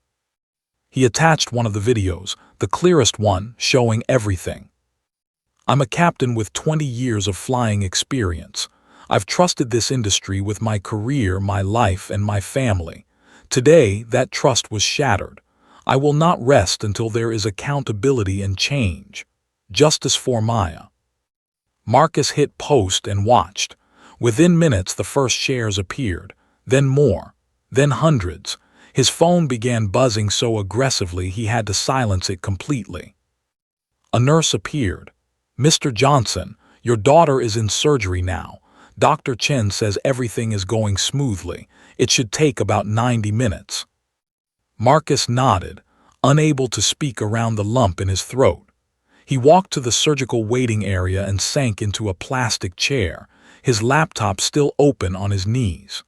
He attached one of the videos, the clearest one, showing everything. I'm a captain with 20 years of flying experience. I've trusted this industry with my career, my life, and my family. Today, that trust was shattered. I will not rest until there is accountability and change. Justice for Maya. Marcus hit post and watched. Within minutes, the first shares appeared, then more, then hundreds. His phone began buzzing so aggressively he had to silence it completely. A nurse appeared. "Mr. Johnson, your daughter is in surgery now. Dr. Chen says everything is going smoothly. It should take about 90 minutes. Marcus nodded, unable to speak around the lump in his throat. He walked to the surgical waiting area and sank into a plastic chair, his laptop still open on his knees.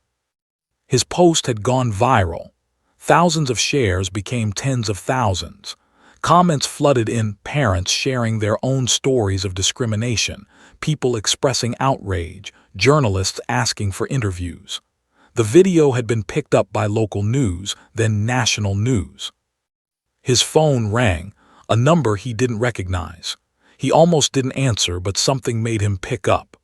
His post had gone viral. Thousands of shares became tens of thousands. Comments flooded in, parents sharing their own stories of discrimination, people expressing outrage, journalists asking for interviews. The video had been picked up by local news, then national news. His phone rang, a number he didn't recognize. He almost didn't answer, but something made him pick up.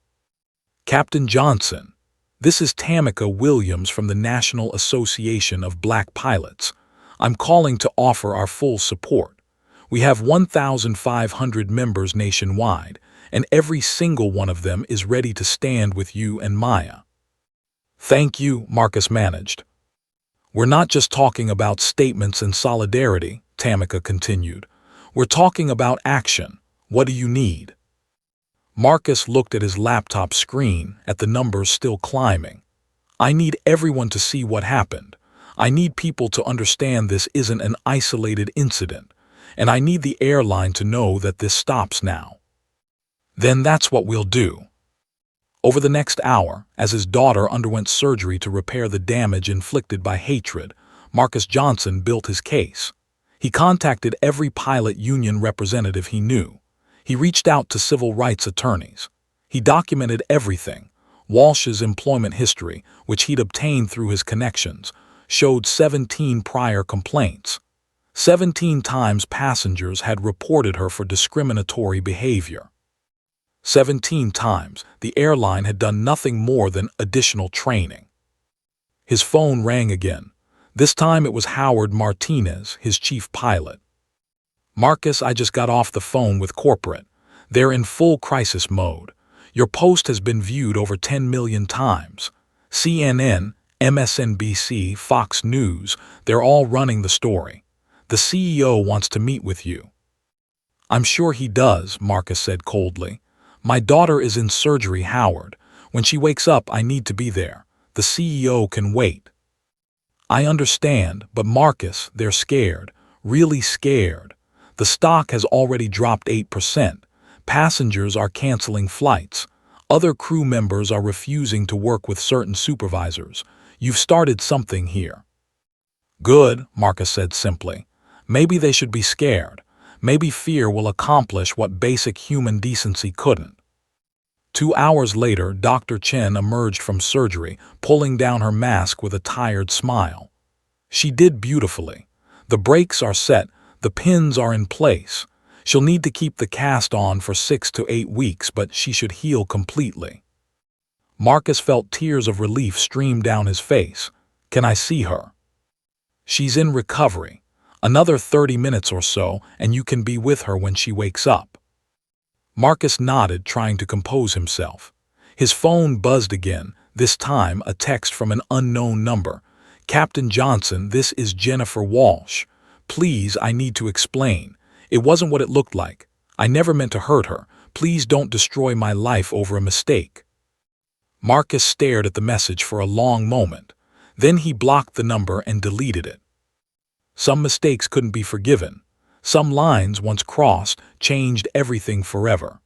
"Captain Johnson, this is Tamika Williams from the National Association of Black Pilots. I'm calling to offer our full support. We have 1,500 members nationwide, and every single one of them is ready to stand with you and Maya." "Thank you," Marcus managed. "We're not just talking about statements and solidarity," Tamika continued. "We're talking about action. What do you need?" Marcus looked at his laptop screen, at the numbers still climbing. "I need everyone to see what happened. I need people to understand this isn't an isolated incident, and I need the airline to know that this stops now." "Then that's what we'll do." Over the next hour, as his daughter underwent surgery to repair the damage inflicted by hatred, Marcus Johnson built his case. He contacted every pilot union representative he knew. He reached out to civil rights attorneys. He documented everything. Walsh's employment history, which he'd obtained through his connections, showed 17 prior complaints. 17 times passengers had reported her for discriminatory behavior. 17 times the airline had done nothing more than additional training. His phone rang again. This time it was Howard Martinez, his chief pilot. "Marcus, I just got off the phone with corporate. They're in full crisis mode. Your post has been viewed over 10 million times. CNN, MSNBC, Fox News, they're all running the story. The CEO wants to meet with you." "I'm sure he does," Marcus said coldly. "My daughter is in surgery, Howard. When she wakes up, I need to be there. The CEO can wait." "I understand, but Marcus, they're scared, really scared. The stock has already dropped 8%. Passengers are canceling flights. Other crew members are refusing to work with certain supervisors. You've started something here." "Good," Marcus said simply. "Maybe they should be scared. Maybe fear will accomplish what basic human decency couldn't." 2 hours later, Dr. Chen emerged from surgery, pulling down her mask with a tired smile. "She did beautifully. The brakes are set, the pins are in place. She'll need to keep the cast on for 6 to 8 weeks, but she should heal completely." Marcus felt tears of relief stream down his face. "Can I see her?" "She's in recovery. Another 30 minutes or so, and you can be with her when she wakes up." Marcus nodded, trying to compose himself. His phone buzzed again, this time a text from an unknown number. "Captain Johnson, this is Jennifer Walsh. Please, I need to explain. It wasn't what it looked like. I never meant to hurt her. Please don't destroy my life over a mistake." Marcus stared at the message for a long moment. Then he blocked the number and deleted it. Some mistakes couldn't be forgiven. Some lines, once crossed, changed everything forever.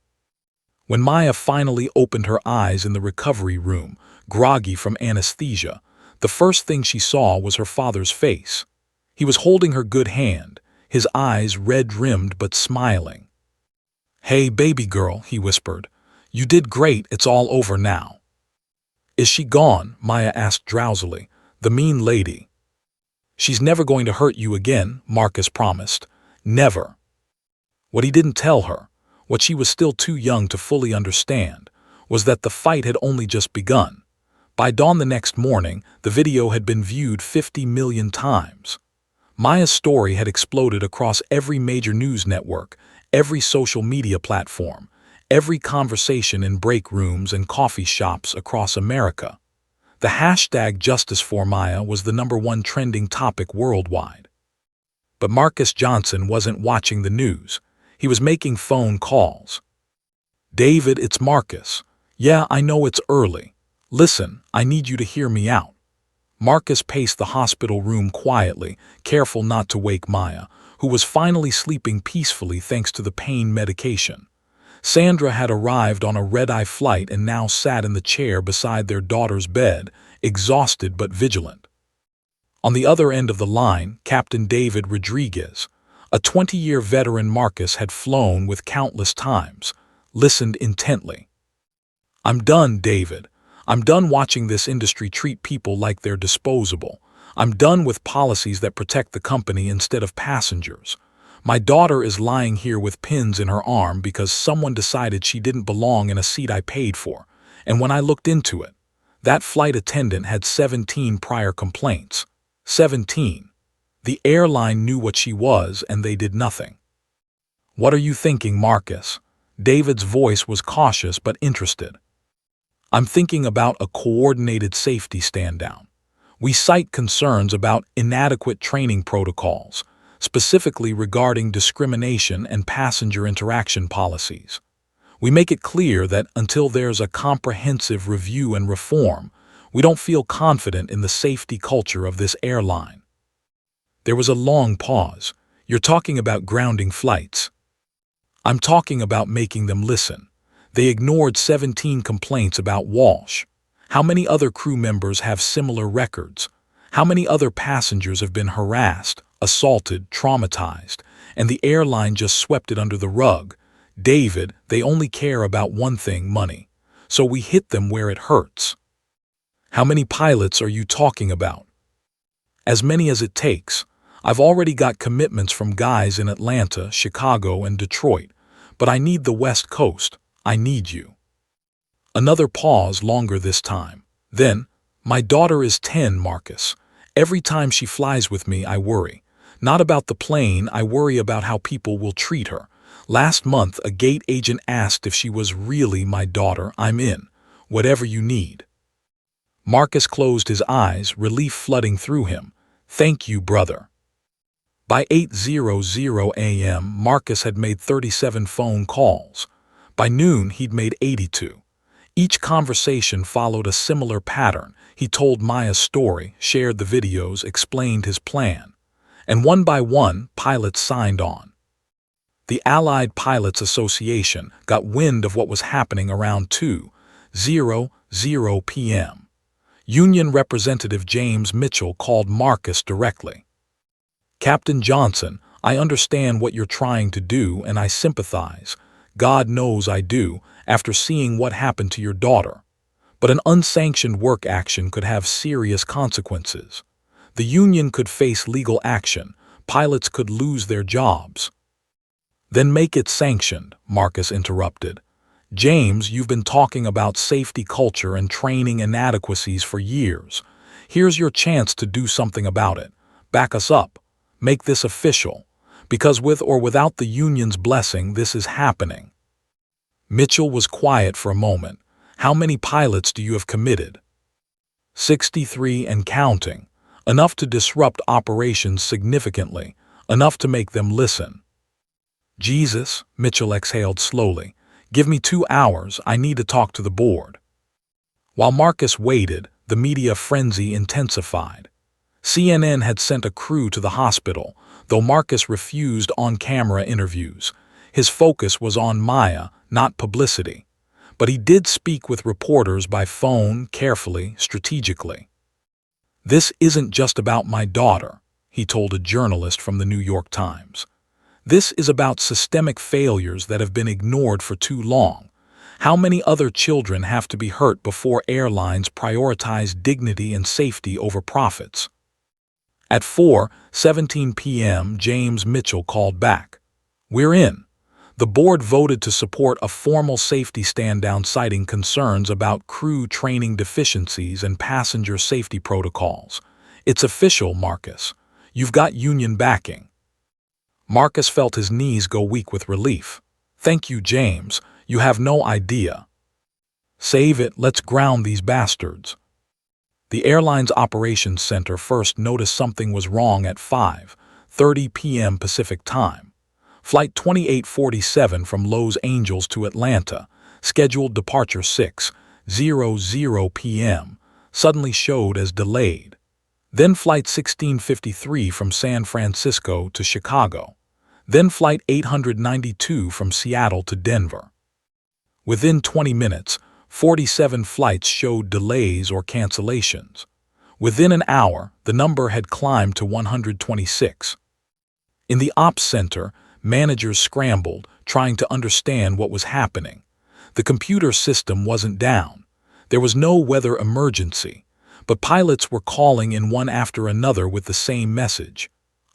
When Maya finally opened her eyes in the recovery room, groggy from anesthesia, the first thing she saw was her father's face. He was holding her good hand, his eyes red-rimmed but smiling. "Hey, baby girl," he whispered. "You did great, it's all over now." "Is she gone?" Maya asked drowsily. "The mean lady." She's never going to hurt you again, Marcus promised. Never. What he didn't tell her, what she was still too young to fully understand, was that the fight had only just begun. By dawn the next morning, the video had been viewed 50 million times. Maya's story had exploded across every major news network, every social media platform, every conversation in break rooms and coffee shops across America. The hashtag Justice for Maya was the #1 trending topic worldwide. But Marcus Johnson wasn't watching the news. He was making phone calls. "David, it's Marcus. Yeah, I know it's early. Listen, I need you to hear me out." Marcus paced the hospital room quietly, careful not to wake Maya, who was finally sleeping peacefully thanks to the pain medication. Sandra had arrived on a red-eye flight and now sat in the chair beside their daughter's bed, exhausted but vigilant. On the other end of the line, Captain David Rodriguez, a 20-year veteran Marcus had flown with countless times, listened intently. "I'm done, David. I'm done watching this industry treat people like they're disposable. I'm done with policies that protect the company instead of passengers. My daughter is lying here with pins in her arm because someone decided she didn't belong in a seat I paid for. And when I looked into it, that flight attendant had 17 prior complaints. 17. The airline knew what she was and they did nothing." "What are you thinking, Marcus?" David's voice was cautious but interested. "I'm thinking about a coordinated safety stand-down. We cite concerns about inadequate training protocols, specifically regarding discrimination and passenger interaction policies. We make it clear that until there's a comprehensive review and reform, we don't feel confident in the safety culture of this airline." There was a long pause. "You're talking about grounding flights." "I'm talking about making them listen. They ignored 17 complaints about Walsh. How many other crew members have similar records? How many other passengers have been harassed, assaulted, traumatized, and the airline just swept it under the rug? David, they only care about one thing, money. So we hit them where it hurts." "How many pilots are you talking about?" "As many as it takes. I've already got commitments from guys in Atlanta, Chicago, and Detroit, but I need the West Coast. I need you." Another pause, longer this time. Then, "My daughter is 10, Marcus. Every time she flies with me, I worry. Not about the plane, I worry about how people will treat her. Last month, a gate agent asked if she was really my daughter. I'm in. Whatever you need." Marcus closed his eyes, relief flooding through him. "Thank you, brother." By 8:00 a.m., Marcus had made 37 phone calls. By noon, he'd made 82. Each conversation followed a similar pattern. He told Maya's story, shared the videos, explained his plan. And one by one, pilots signed on. The Allied Pilots Association got wind of what was happening around 2:00 p.m. Union Representative James Mitchell called Marcus directly. "Captain Johnson, I understand what you're trying to do and I sympathize. God knows I do, after seeing what happened to your daughter. But an unsanctioned work action could have serious consequences. The union could face legal action. Pilots could lose their jobs." "Then make it sanctioned," Marcus interrupted. "James, you've been talking about safety culture and training inadequacies for years. Here's your chance to do something about it. Back us up. Make this official. Because with or without the union's blessing, this is happening." Mitchell was quiet for a moment. "How many pilots do you have committed?" 63 and counting. Enough to disrupt operations significantly. Enough to make them listen." "Jesus," Mitchell exhaled slowly. "Give me 2 hours. I need to talk to the board." While Marcus waited, the media frenzy intensified. CNN had sent a crew to the hospital, though Marcus refused on-camera interviews. His focus was on Maya, not publicity. But he did speak with reporters by phone, carefully, strategically. "This isn't just about my daughter," he told a journalist from the New York Times. "This is about systemic failures that have been ignored for too long. How many other children have to be hurt before airlines prioritize dignity and safety over profits?" At 4:17 p.m., James Mitchell called back. "We're in." The board voted to support a formal safety stand-down citing concerns about crew training deficiencies and passenger safety protocols. "It's official, Marcus. You've got union backing." Marcus felt his knees go weak with relief. "Thank you, James. You have no idea." "Save it, let's ground these bastards." The airline's operations center first noticed something was wrong at 5:30 p.m. Pacific Time. Flight 2847 from Los Angeles to Atlanta, scheduled departure 6:00 p.m., suddenly showed as delayed. Then Flight 1653 from San Francisco to Chicago. Then Flight 892 from Seattle to Denver. Within 20 minutes, 47 flights showed delays or cancellations. Within an hour, the number had climbed to 126. In the ops center, managers scrambled, trying to understand what was happening. The computer system wasn't down. There was no weather emergency, but pilots were calling in one after another with the same message: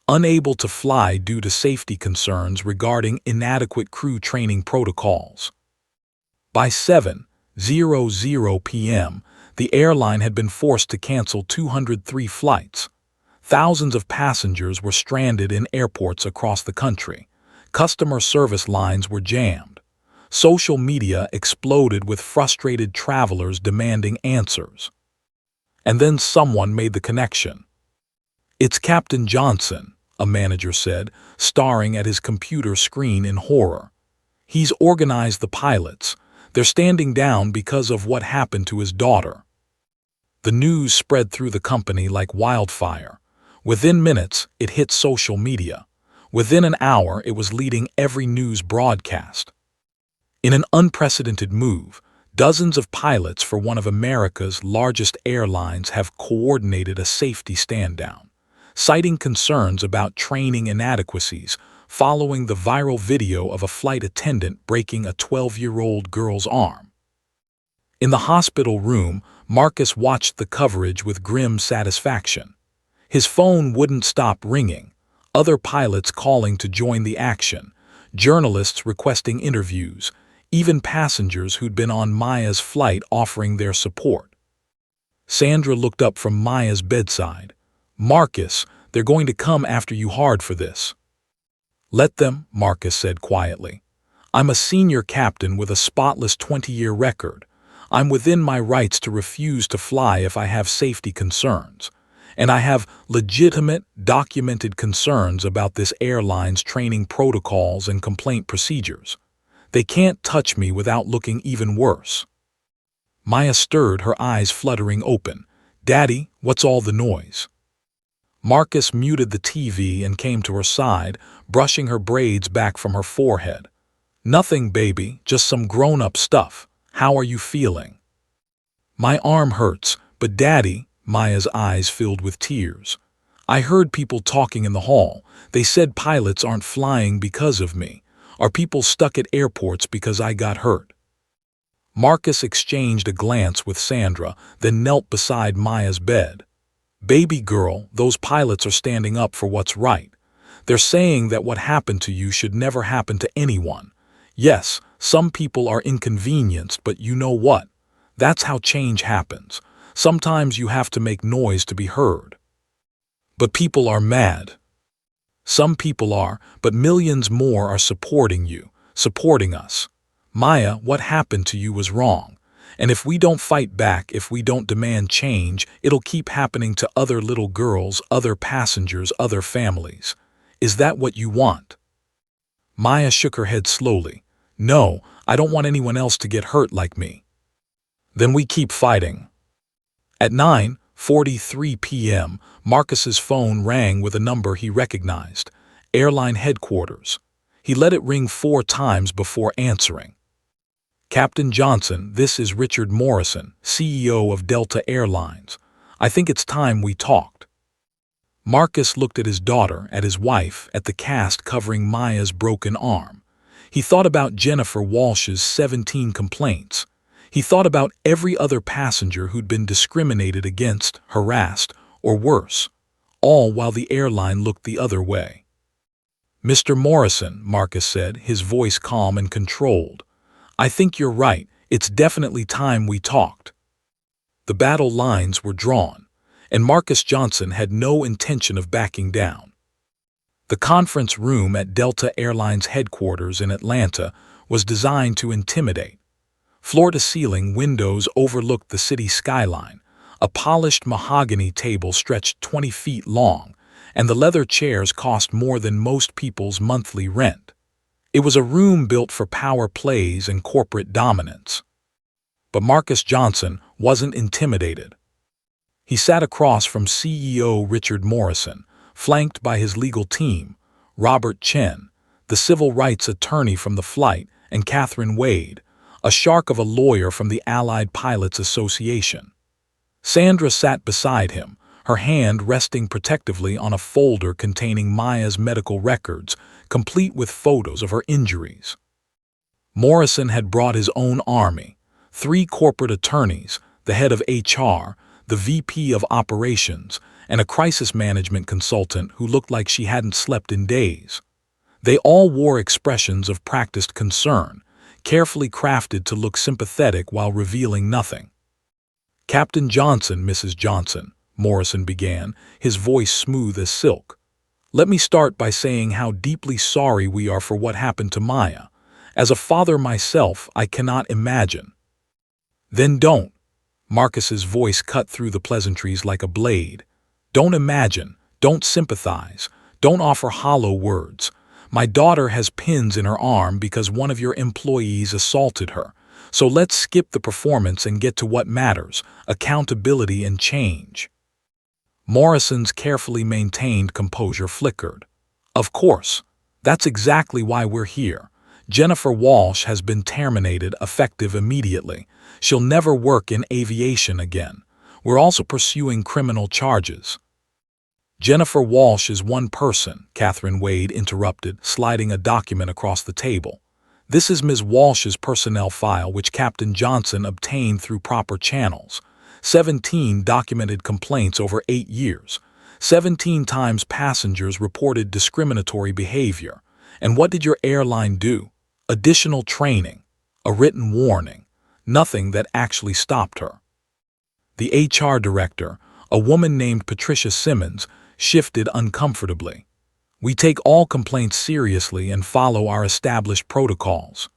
unable to fly due to safety concerns regarding inadequate crew training protocols. By 7:00 p.m., the airline had been forced to cancel 203 flights. Thousands of passengers were stranded in airports across the country. Customer service lines were jammed. Social media exploded with frustrated travelers demanding answers. And then someone made the connection. "It's Captain Johnson," a manager said, staring at his computer screen in horror. "He's organized the pilots. They're standing down because of what happened to his daughter." The news spread through the company like wildfire. Within minutes, it hit social media. Within an hour, it was leading every news broadcast. In an unprecedented move, dozens of pilots for one of America's largest airlines have coordinated a safety stand-down, citing concerns about training inadequacies following the viral video of a flight attendant breaking a 12-year-old girl's arm. In the hospital room, Marcus watched the coverage with grim satisfaction. His phone wouldn't stop ringing, other pilots calling to join the action, journalists requesting interviews, even passengers who'd been on Maya's flight offering their support. Sandra looked up from Maya's bedside. "Marcus, they're going to come after you hard for this." "Let them," Marcus said quietly. "I'm a senior captain with a spotless 20-year record. I'm within my rights to refuse to fly if I have safety concerns. And I have legitimate, documented concerns about this airline's training protocols and complaint procedures. They can't touch me without looking even worse." Maya stirred, her eyes fluttering open. "Daddy, what's all the noise?" Marcus muted the TV and came to her side, brushing her braids back from her forehead. "Nothing, baby, just some grown-up stuff. How are you feeling?" "My arm hurts, but Daddy," Maya's eyes filled with tears. "I heard people talking in the hall. They said pilots aren't flying because of me. Are people stuck at airports because I got hurt?" Marcus exchanged a glance with Sandra, then knelt beside Maya's bed. "Baby girl, those pilots are standing up for what's right. They're saying that what happened to you should never happen to anyone. Yes, some people are inconvenienced, but you know what? That's how change happens. Sometimes you have to make noise to be heard." "But people are mad." "Some people are, but millions more are supporting you, supporting us. Maya, what happened to you was wrong. And if we don't fight back, if we don't demand change, it'll keep happening to other little girls, other passengers, other families. Is that what you want?" Maya shook her head slowly. "No, I don't want anyone else to get hurt like me." "Then we keep fighting." At 9:43 p.m., Marcus's phone rang with a number he recognized, airline headquarters. He let it ring 4 times before answering. "Captain Johnson, this is Richard Morrison, CEO of Delta Airlines. I think it's time we talked." Marcus looked at his daughter, at his wife, at the cast covering Maya's broken arm. He thought about Jennifer Walsh's 17 complaints. He thought about every other passenger who'd been discriminated against, harassed, or worse. all while the airline looked the other way. "Mr. Morrison," Marcus said, his voice calm and controlled, "I think you're right. It's definitely time we talked." The battle lines were drawn, and Marcus Johnson had no intention of backing down. The conference room at Delta Airlines headquarters in Atlanta was designed to intimidate. Floor-to-ceiling windows overlooked the city skyline, a polished mahogany table stretched 20 feet long, and the leather chairs cost more than most people's monthly rent. It was a room built for power plays and corporate dominance. But Marcus Johnson wasn't intimidated. He sat across from CEO Richard Morrison, flanked by his legal team, Robert Chen, the civil rights attorney from the flight, and Catherine Wade, a shark of a lawyer from the Allied Pilots Association. Sandra sat beside him, her hand resting protectively on a folder containing Maya's medical records, complete with photos of her injuries. Morrison had brought his own army, 3 corporate attorneys, the head of HR, the VP of operations, and a crisis management consultant who looked like she hadn't slept in days. They all wore expressions of practiced concern, carefully crafted to look sympathetic while revealing nothing. "Captain Johnson, Mrs. Johnson," Morrison began, his voice smooth as silk. "Let me start by saying how deeply sorry we are for what happened to Maya. As a father myself, I cannot imagine." "Then don't." Marcus's voice cut through the pleasantries like a blade. "Don't imagine, don't sympathize, don't offer hollow words. My daughter has pins in her arm because one of your employees assaulted her. So let's skip the performance and get to what matters: accountability and change." Morrison's carefully maintained composure flickered. "Of course. That's exactly why we're here. Jennifer Walsh has been terminated, effective immediately. She'll never work in aviation again. We're also pursuing criminal charges." "Jennifer Walsh is one person," Catherine Wade interrupted, sliding a document across the table. "This is Ms. Walsh's personnel file, which Captain Johnson obtained through proper channels. 17 documented complaints over 8 years. 17 times passengers reported discriminatory behavior. And what did your airline do? Additional training, a written warning, nothing that actually stopped her." The HR director, a woman named Patricia Simmons, shifted uncomfortably. "We take all complaints seriously and follow our established protocols."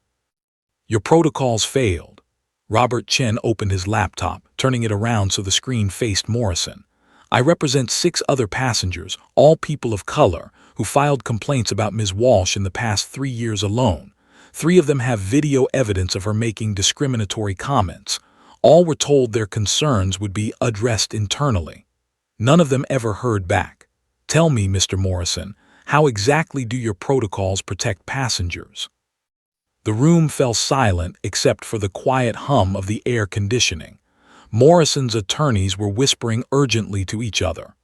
"Your protocols failed." Robert Chen opened his laptop, turning it around so the screen faced Morrison. "I represent 6 other passengers, all people of color, who filed complaints about Ms. Walsh in the past 3 years alone. 3 of them have video evidence of her making discriminatory comments. All were told their concerns would be addressed internally. None of them ever heard back. Tell me, Mr. Morrison, how exactly do your protocols protect passengers?" The room fell silent except for the quiet hum of the air conditioning. Morrison's attorneys were whispering urgently to each other.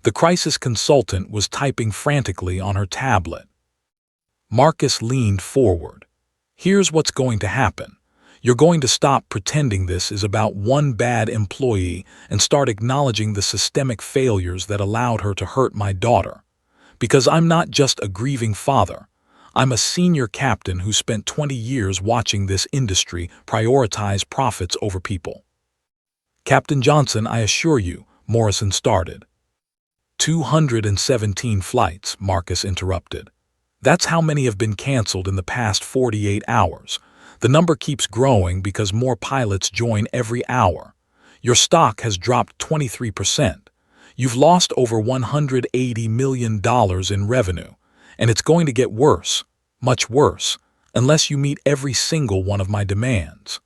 The crisis consultant was typing frantically on her tablet. Marcus leaned forward. "Here's what's going to happen. You're going to stop pretending this is about one bad employee and start acknowledging the systemic failures that allowed her to hurt my daughter. Because I'm not just a grieving father. I'm a senior captain who spent 20 years watching this industry prioritize profits over people." "Captain Johnson, I assure you," Morrison started. 217 flights, Marcus interrupted. "That's how many have been canceled in the past 48 hours. The number keeps growing because more pilots join every hour. Your stock has dropped 23%. You've lost over $180 million in revenue, and it's going to get worse, much worse, unless you meet every single one of my demands."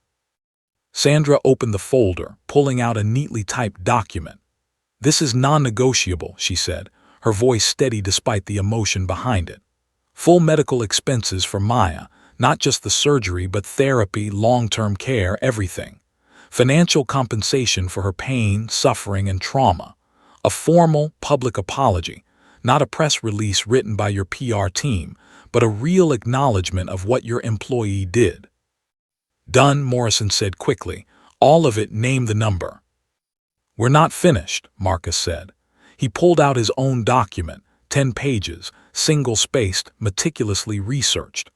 Sandra opened the folder, pulling out a neatly typed document. "This is non-negotiable," she said, her voice steady despite the emotion behind it. "Full medical expenses for Maya, not just the surgery but therapy, long-term care, everything. Financial compensation for her pain, suffering, and trauma. A formal, public apology, not a press release written by your PR team, but a real acknowledgement of what your employee did." "Done," Morrison said quickly. "All of it, name the number." "We're not finished," Marcus said. He pulled out his own document, 10 pages, single-spaced, meticulously researched.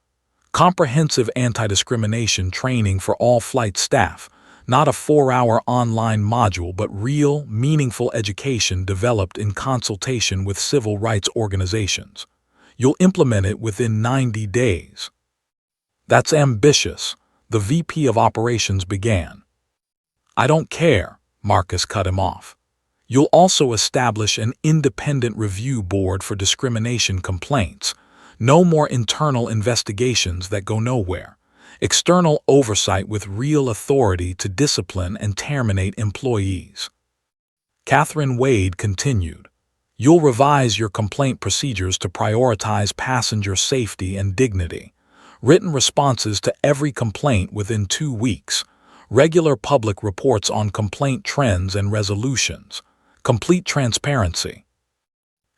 Comprehensive anti-discrimination training for all flight staff, not a 4-hour online module but real, meaningful education developed in consultation with civil rights organizations. You'll implement it within 90 days. That's ambitious, the VP of Operations began. I don't care, Marcus cut him off. You'll also establish an independent review board for discrimination complaints. No more internal investigations that go nowhere. External oversight with real authority to discipline and terminate employees. Catherine Wade continued. You'll revise your complaint procedures to prioritize passenger safety and dignity. Written responses to every complaint within 2 weeks. Regular public reports on complaint trends and resolutions. Complete transparency.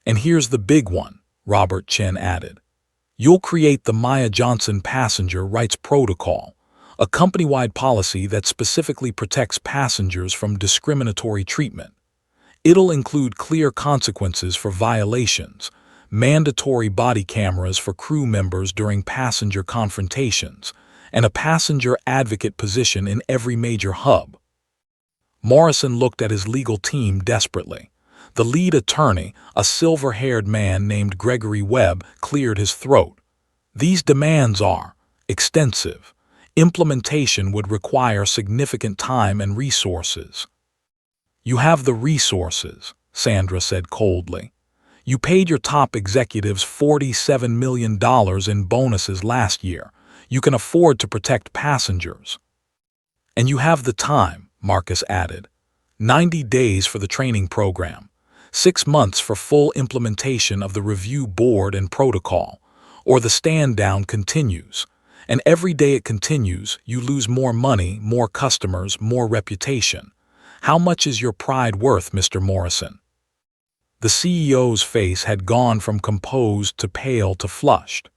And here's the big one, Robert Chen added. You'll create the Maya Johnson Passenger Rights Protocol, a company-wide policy that specifically protects passengers from discriminatory treatment. It'll include clear consequences for violations, mandatory body cameras for crew members during passenger confrontations, and a passenger advocate position in every major hub. Morrison looked at his legal team desperately. The lead attorney, a silver-haired man named Gregory Webb, cleared his throat. These demands are extensive. Implementation would require significant time and resources. You have the resources, Sandra said coldly. You paid your top executives $47 million in bonuses last year. You can afford to protect passengers. And you have the time, Marcus added. 90 days for the training program. 6 months for full implementation of the review board and protocol, or the stand-down continues. And every day it continues, you lose more money, more customers, more reputation. How much is your pride worth, Mr. Morrison? The CEO's face had gone from composed to pale to flushed.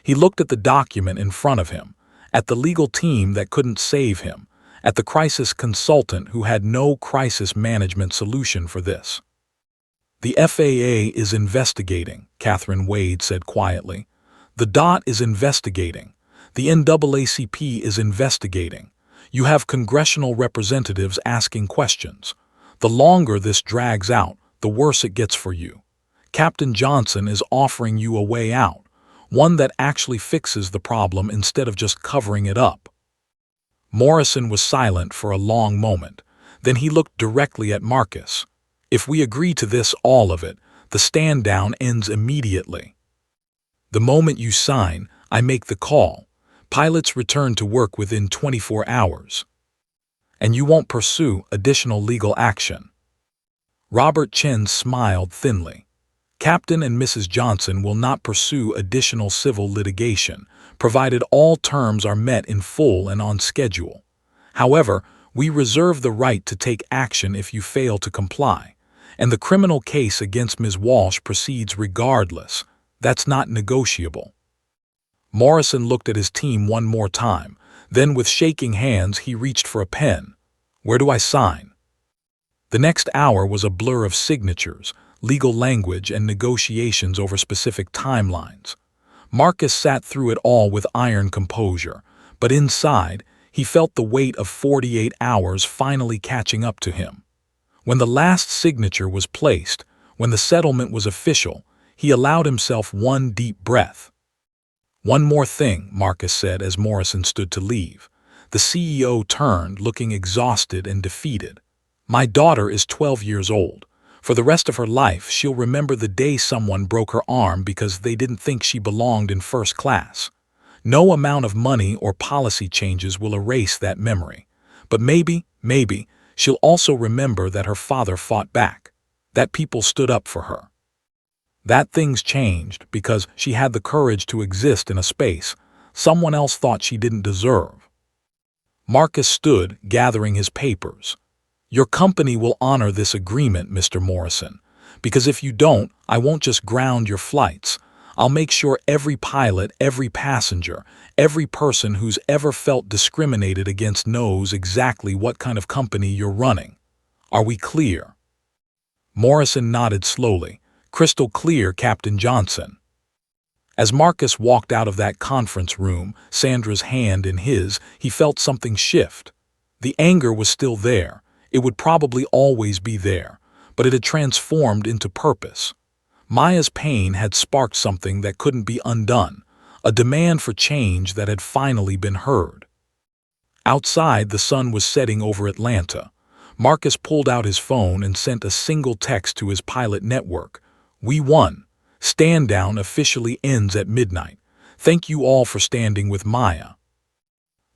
He looked at the document in front of him, at the legal team that couldn't save him, at the crisis consultant who had no crisis management solution for this. The FAA is investigating, Catherine Wade said quietly. The DOT is investigating. The NAACP is investigating. You have congressional representatives asking questions. The longer this drags out, the worse it gets for you. Captain Johnson is offering you a way out, one that actually fixes the problem instead of just covering it up. Morrison was silent for a long moment. Then he looked directly at Marcus. If we agree to this, all of it, the stand-down ends immediately. The moment you sign, I make the call. Pilots return to work within 24 hours. And you won't pursue additional legal action. Robert Chen smiled thinly. Captain and Mrs. Johnson will not pursue additional civil litigation, provided all terms are met in full and on schedule. However, we reserve the right to take action if you fail to comply. And the criminal case against Ms. Walsh proceeds regardless. That's not negotiable. Morrison looked at his team one more time. Then with shaking hands, he reached for a pen. Where do I sign? The next hour was a blur of signatures, legal language, and negotiations over specific timelines. Marcus sat through it all with iron composure, but inside, he felt the weight of 48 hours finally catching up to him. When the last signature was placed, when the settlement was official, he allowed himself one deep breath. One more thing, Marcus said as Morrison stood to leave. The CEO turned, looking exhausted and defeated. My daughter is 12 years old. For the rest of her life, she'll remember the day someone broke her arm because they didn't think she belonged in first class. No amount of money or policy changes will erase that memory. But maybe, she'll also remember that her father fought back, that people stood up for her. That things changed because she had the courage to exist in a space someone else thought she didn't deserve. Marcus stood, gathering his papers. Your company will honor this agreement, Mr. Morrison, because if you don't, I won't just ground your flights. I'll make sure every pilot, every passenger, every person who's ever felt discriminated against knows exactly what kind of company you're running. Are we clear? Morrison nodded slowly. Crystal clear, Captain Johnson. As Marcus walked out of that conference room, Sandra's hand in his, he felt something shift. The anger was still there. It would probably always be there, but it had transformed into purpose. Maya's pain had sparked something that couldn't be undone, a demand for change that had finally been heard. Outside, the sun was setting over Atlanta. Marcus pulled out his phone and sent a single text to his pilot network. "We won. Stand down officially ends at midnight. Thank you all for standing with Maya."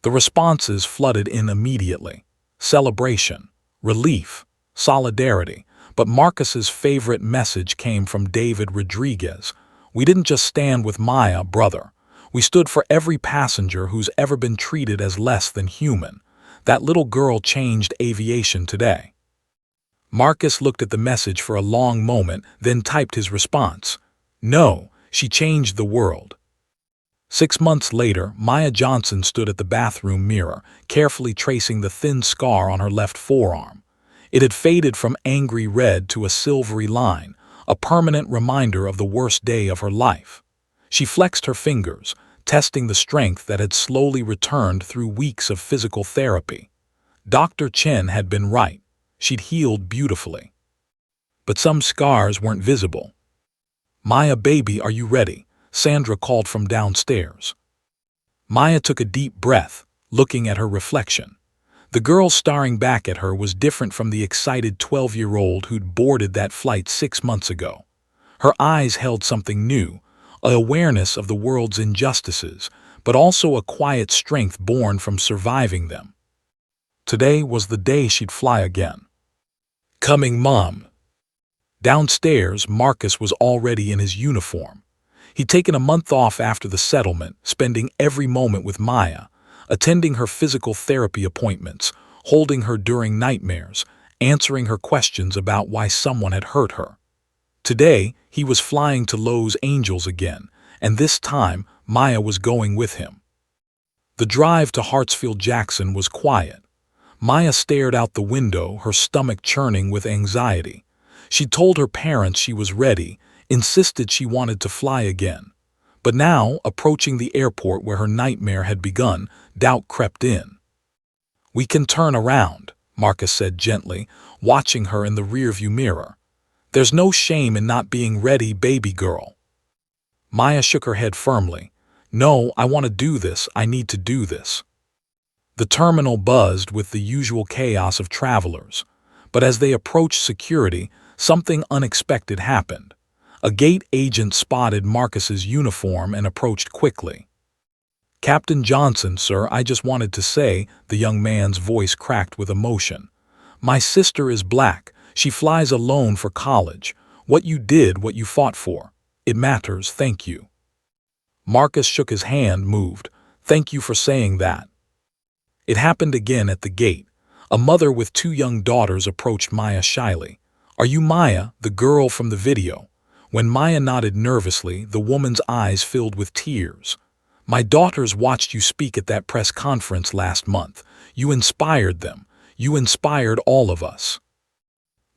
The responses flooded in immediately. Celebration, relief, solidarity. But Marcus's favorite message came from David Rodriguez. "We didn't just stand with Maya, brother. We stood for every passenger who's ever been treated as less than human. That little girl changed aviation today." Marcus looked at the message for a long moment, then typed his response. "No, she changed the world." 6 months later, Maya Johnson stood at the bathroom mirror, carefully tracing the thin scar on her left forearm. It had faded from angry red to a silvery line, a permanent reminder of the worst day of her life. She flexed her fingers, testing the strength that had slowly returned through weeks of physical therapy. Dr. Chen had been right. She'd healed beautifully. But some scars weren't visible. "Maya, baby, are you ready?" Sandra called from downstairs. Maya took a deep breath, looking at her reflection. The girl staring back at her was different from the excited 12-year-old who'd boarded that flight 6 months ago. Her eyes held something new, an awareness of the world's injustices, but also a quiet strength born from surviving them. Today was the day she'd fly again. "Coming, Mom." Downstairs, Marcus was already in his uniform. He'd taken a month off after the settlement, spending every moment with Maya, attending her physical therapy appointments, holding her during nightmares, answering her questions about why someone had hurt her. Today, he was flying to Los Angeles again, and this time, Maya was going with him. The drive to Hartsfield-Jackson was quiet. Maya stared out the window, her stomach churning with anxiety. She told her parents she was ready, insisted she wanted to fly again. But now, approaching the airport where her nightmare had begun, doubt crept in. "We can turn around," Marcus said gently, watching her in the rearview mirror. "There's no shame in not being ready, baby girl." Maya shook her head firmly. "No, I want to do this. I need to do this." The terminal buzzed with the usual chaos of travelers. But as they approached security, something unexpected happened. A gate agent spotted Marcus's uniform and approached quickly. "Captain Johnson, sir, I just wanted to say," the young man's voice cracked with emotion. "My sister is black. She flies alone for college. What you did, what you fought for. It matters, thank you." Marcus shook his hand, moved. "Thank you for saying that." It happened again at the gate. A mother with 2 young daughters approached Maya shyly. "Are you Maya, the girl from the video?" When Maya nodded nervously, the woman's eyes filled with tears. "My daughters watched you speak at that press conference last month. You inspired them. You inspired all of us."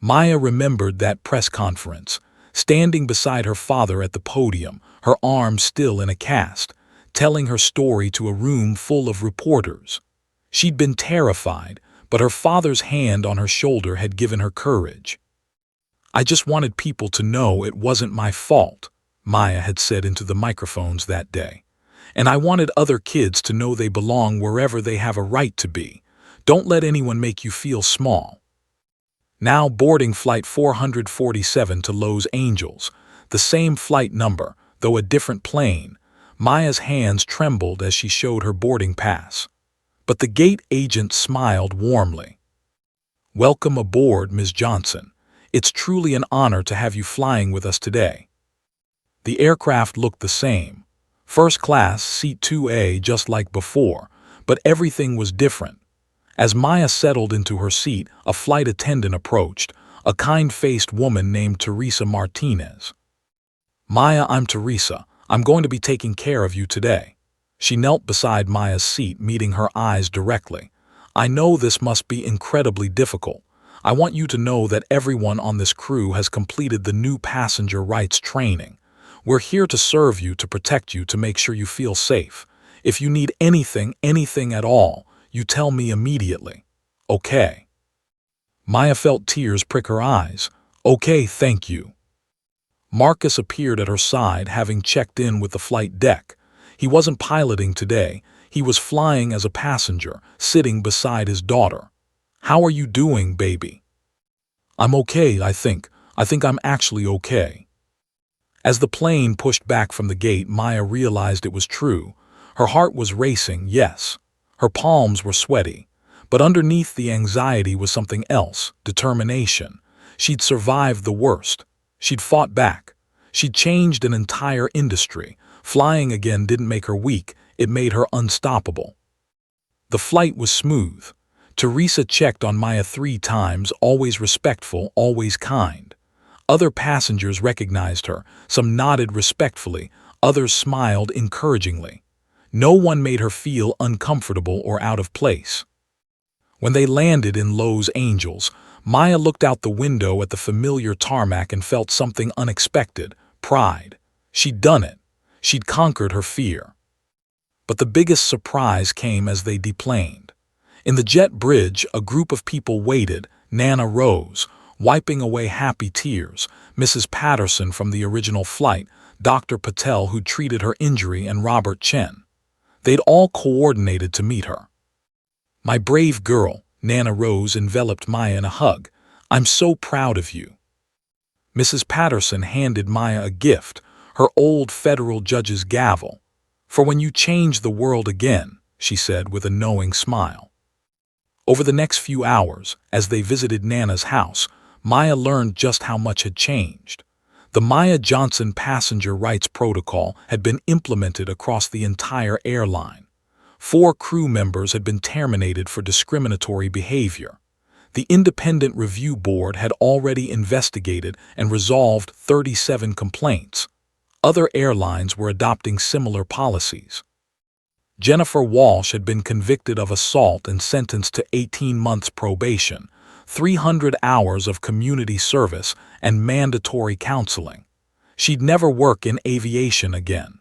Maya remembered that press conference, standing beside her father at the podium, her arms still in a cast, telling her story to a room full of reporters. She'd been terrified, but her father's hand on her shoulder had given her courage. "I just wanted people to know it wasn't my fault," Maya had said into the microphones that day. "And I wanted other kids to know they belong wherever they have a right to be. Don't let anyone make you feel small." Now boarding Flight 447 to Los Angeles, the same flight number, though a different plane, Maya's hands trembled as she showed her boarding pass. But the gate agent smiled warmly. "Welcome aboard, Ms. Johnson. It's truly an honor to have you flying with us today." The aircraft looked the same. First class, seat 2A, just like before, but everything was different. As Maya settled into her seat, a flight attendant approached, a kind-faced woman named Teresa Martinez. "Maya, I'm Teresa. I'm going to be taking care of you today." She knelt beside Maya's seat, meeting her eyes directly. "I know this must be incredibly difficult. I want you to know that everyone on this crew has completed the new passenger rights training. We're here to serve you, to protect you, to make sure you feel safe. If you need anything at all, you tell me immediately. Okay." Maya felt tears prick her eyes. "Okay, thank you." Marcus appeared at her side, having checked in with the flight deck. He wasn't piloting today. He was flying as a passenger, sitting beside his daughter. "How are you doing, baby?" "I'm okay, I think. I think I'm actually okay." As the plane pushed back from the gate, Maya realized it was true. Her heart was racing, yes. Her palms were sweaty. But underneath the anxiety was something else: determination. She'd survived the worst. She'd fought back. She'd changed an entire industry. Flying again didn't make her weak, it made her unstoppable. The flight was smooth. Teresa checked on Maya 3 times, always respectful, always kind. Other passengers recognized her. Some nodded respectfully, others smiled encouragingly. No one made her feel uncomfortable or out of place. When they landed in Los Angeles, Maya looked out the window at the familiar tarmac and felt something unexpected: pride. She'd done it. She'd conquered her fear. But the biggest surprise came as they deplaned. In the jet bridge, a group of people waited. Nana rose, wiping away happy tears. Mrs. Patterson from the original flight, Dr. Patel who'd treated her injury, and Robert Chen. They'd all coordinated to meet her. "My brave girl," Nana Rose enveloped Maya in a hug. "I'm so proud of you." Mrs. Patterson handed Maya a gift, her old federal judge's gavel. "For when you change the world again," she said with a knowing smile. Over the next few hours, as they visited Nana's house, Maya learned just how much had changed. The Maya Johnson passenger rights protocol had been implemented across the entire airline. 4 crew members had been terminated for discriminatory behavior. The Independent Review Board had already investigated and resolved 37 complaints. Other airlines were adopting similar policies. Jennifer Walsh had been convicted of assault and sentenced to 18 months probation, 300 hours of community service, and mandatory counseling. She'd never work in aviation again.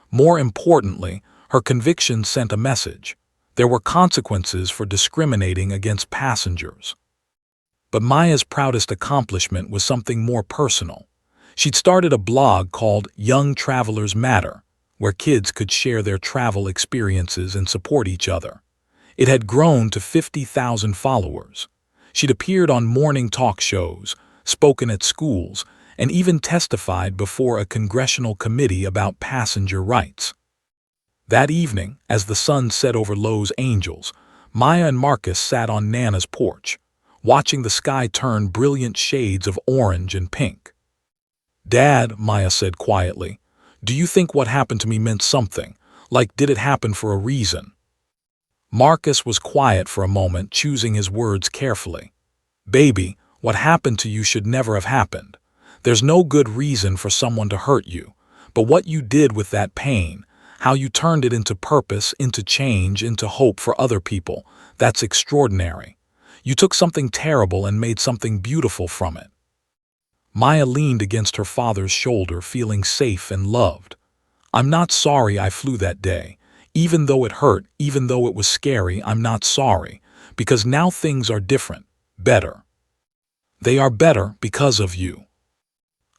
More importantly, her conviction sent a message. There were consequences for discriminating against passengers. But Maya's proudest accomplishment was something more personal. She'd started a blog called Young Travelers Matter, where kids could share their travel experiences and support each other. It had grown to 50,000 followers. She'd appeared on morning talk shows, spoken at schools, and even testified before a congressional committee about passenger rights. That evening, as the sun set over Los Angeles, Maya and Marcus sat on Nana's porch, watching the sky turn brilliant shades of orange and pink. "Dad," Maya said quietly, "do you think what happened to me meant something? Like, did it happen for a reason?" Marcus was quiet for a moment, choosing his words carefully. "Baby, what happened to you should never have happened. There's no good reason for someone to hurt you. But what you did with that pain, how you turned it into purpose, into change, into hope for other people, that's extraordinary. You took something terrible and made something beautiful from it." Maya leaned against her father's shoulder, feeling safe and loved. "I'm not sorry I flew that day. Even though it hurt, even though it was scary, I'm not sorry, because now things are different, better. They are better because of you."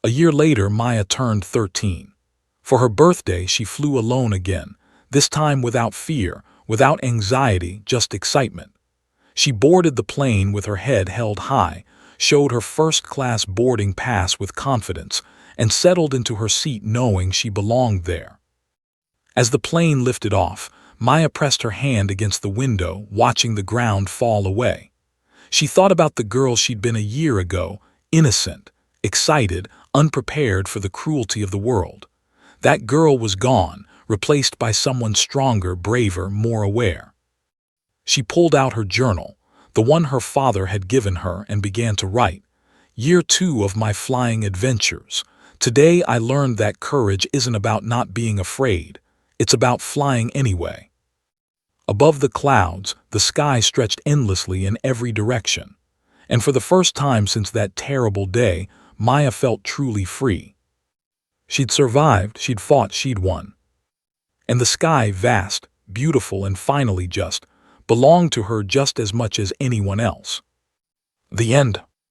A year later, Maya turned 13. For her birthday, she flew alone again, this time without fear, without anxiety, just excitement. She boarded the plane with her head held high, showed her first-class boarding pass with confidence, and settled into her seat knowing she belonged there. As the plane lifted off, Maya pressed her hand against the window, watching the ground fall away. She thought about the girl she'd been a year ago, innocent, excited, unprepared for the cruelty of the world. That girl was gone, replaced by someone stronger, braver, more aware. She pulled out her journal, the one her father had given her, and began to write. "Year 2 of my flying adventures. Today I learned that courage isn't about not being afraid. It's about flying anyway." Above the clouds, the sky stretched endlessly in every direction. And for the first time since that terrible day, Maya felt truly free. She'd survived, she'd fought, she'd won. And the sky, vast, beautiful, and finally just, belonged to her just as much as anyone else. The end.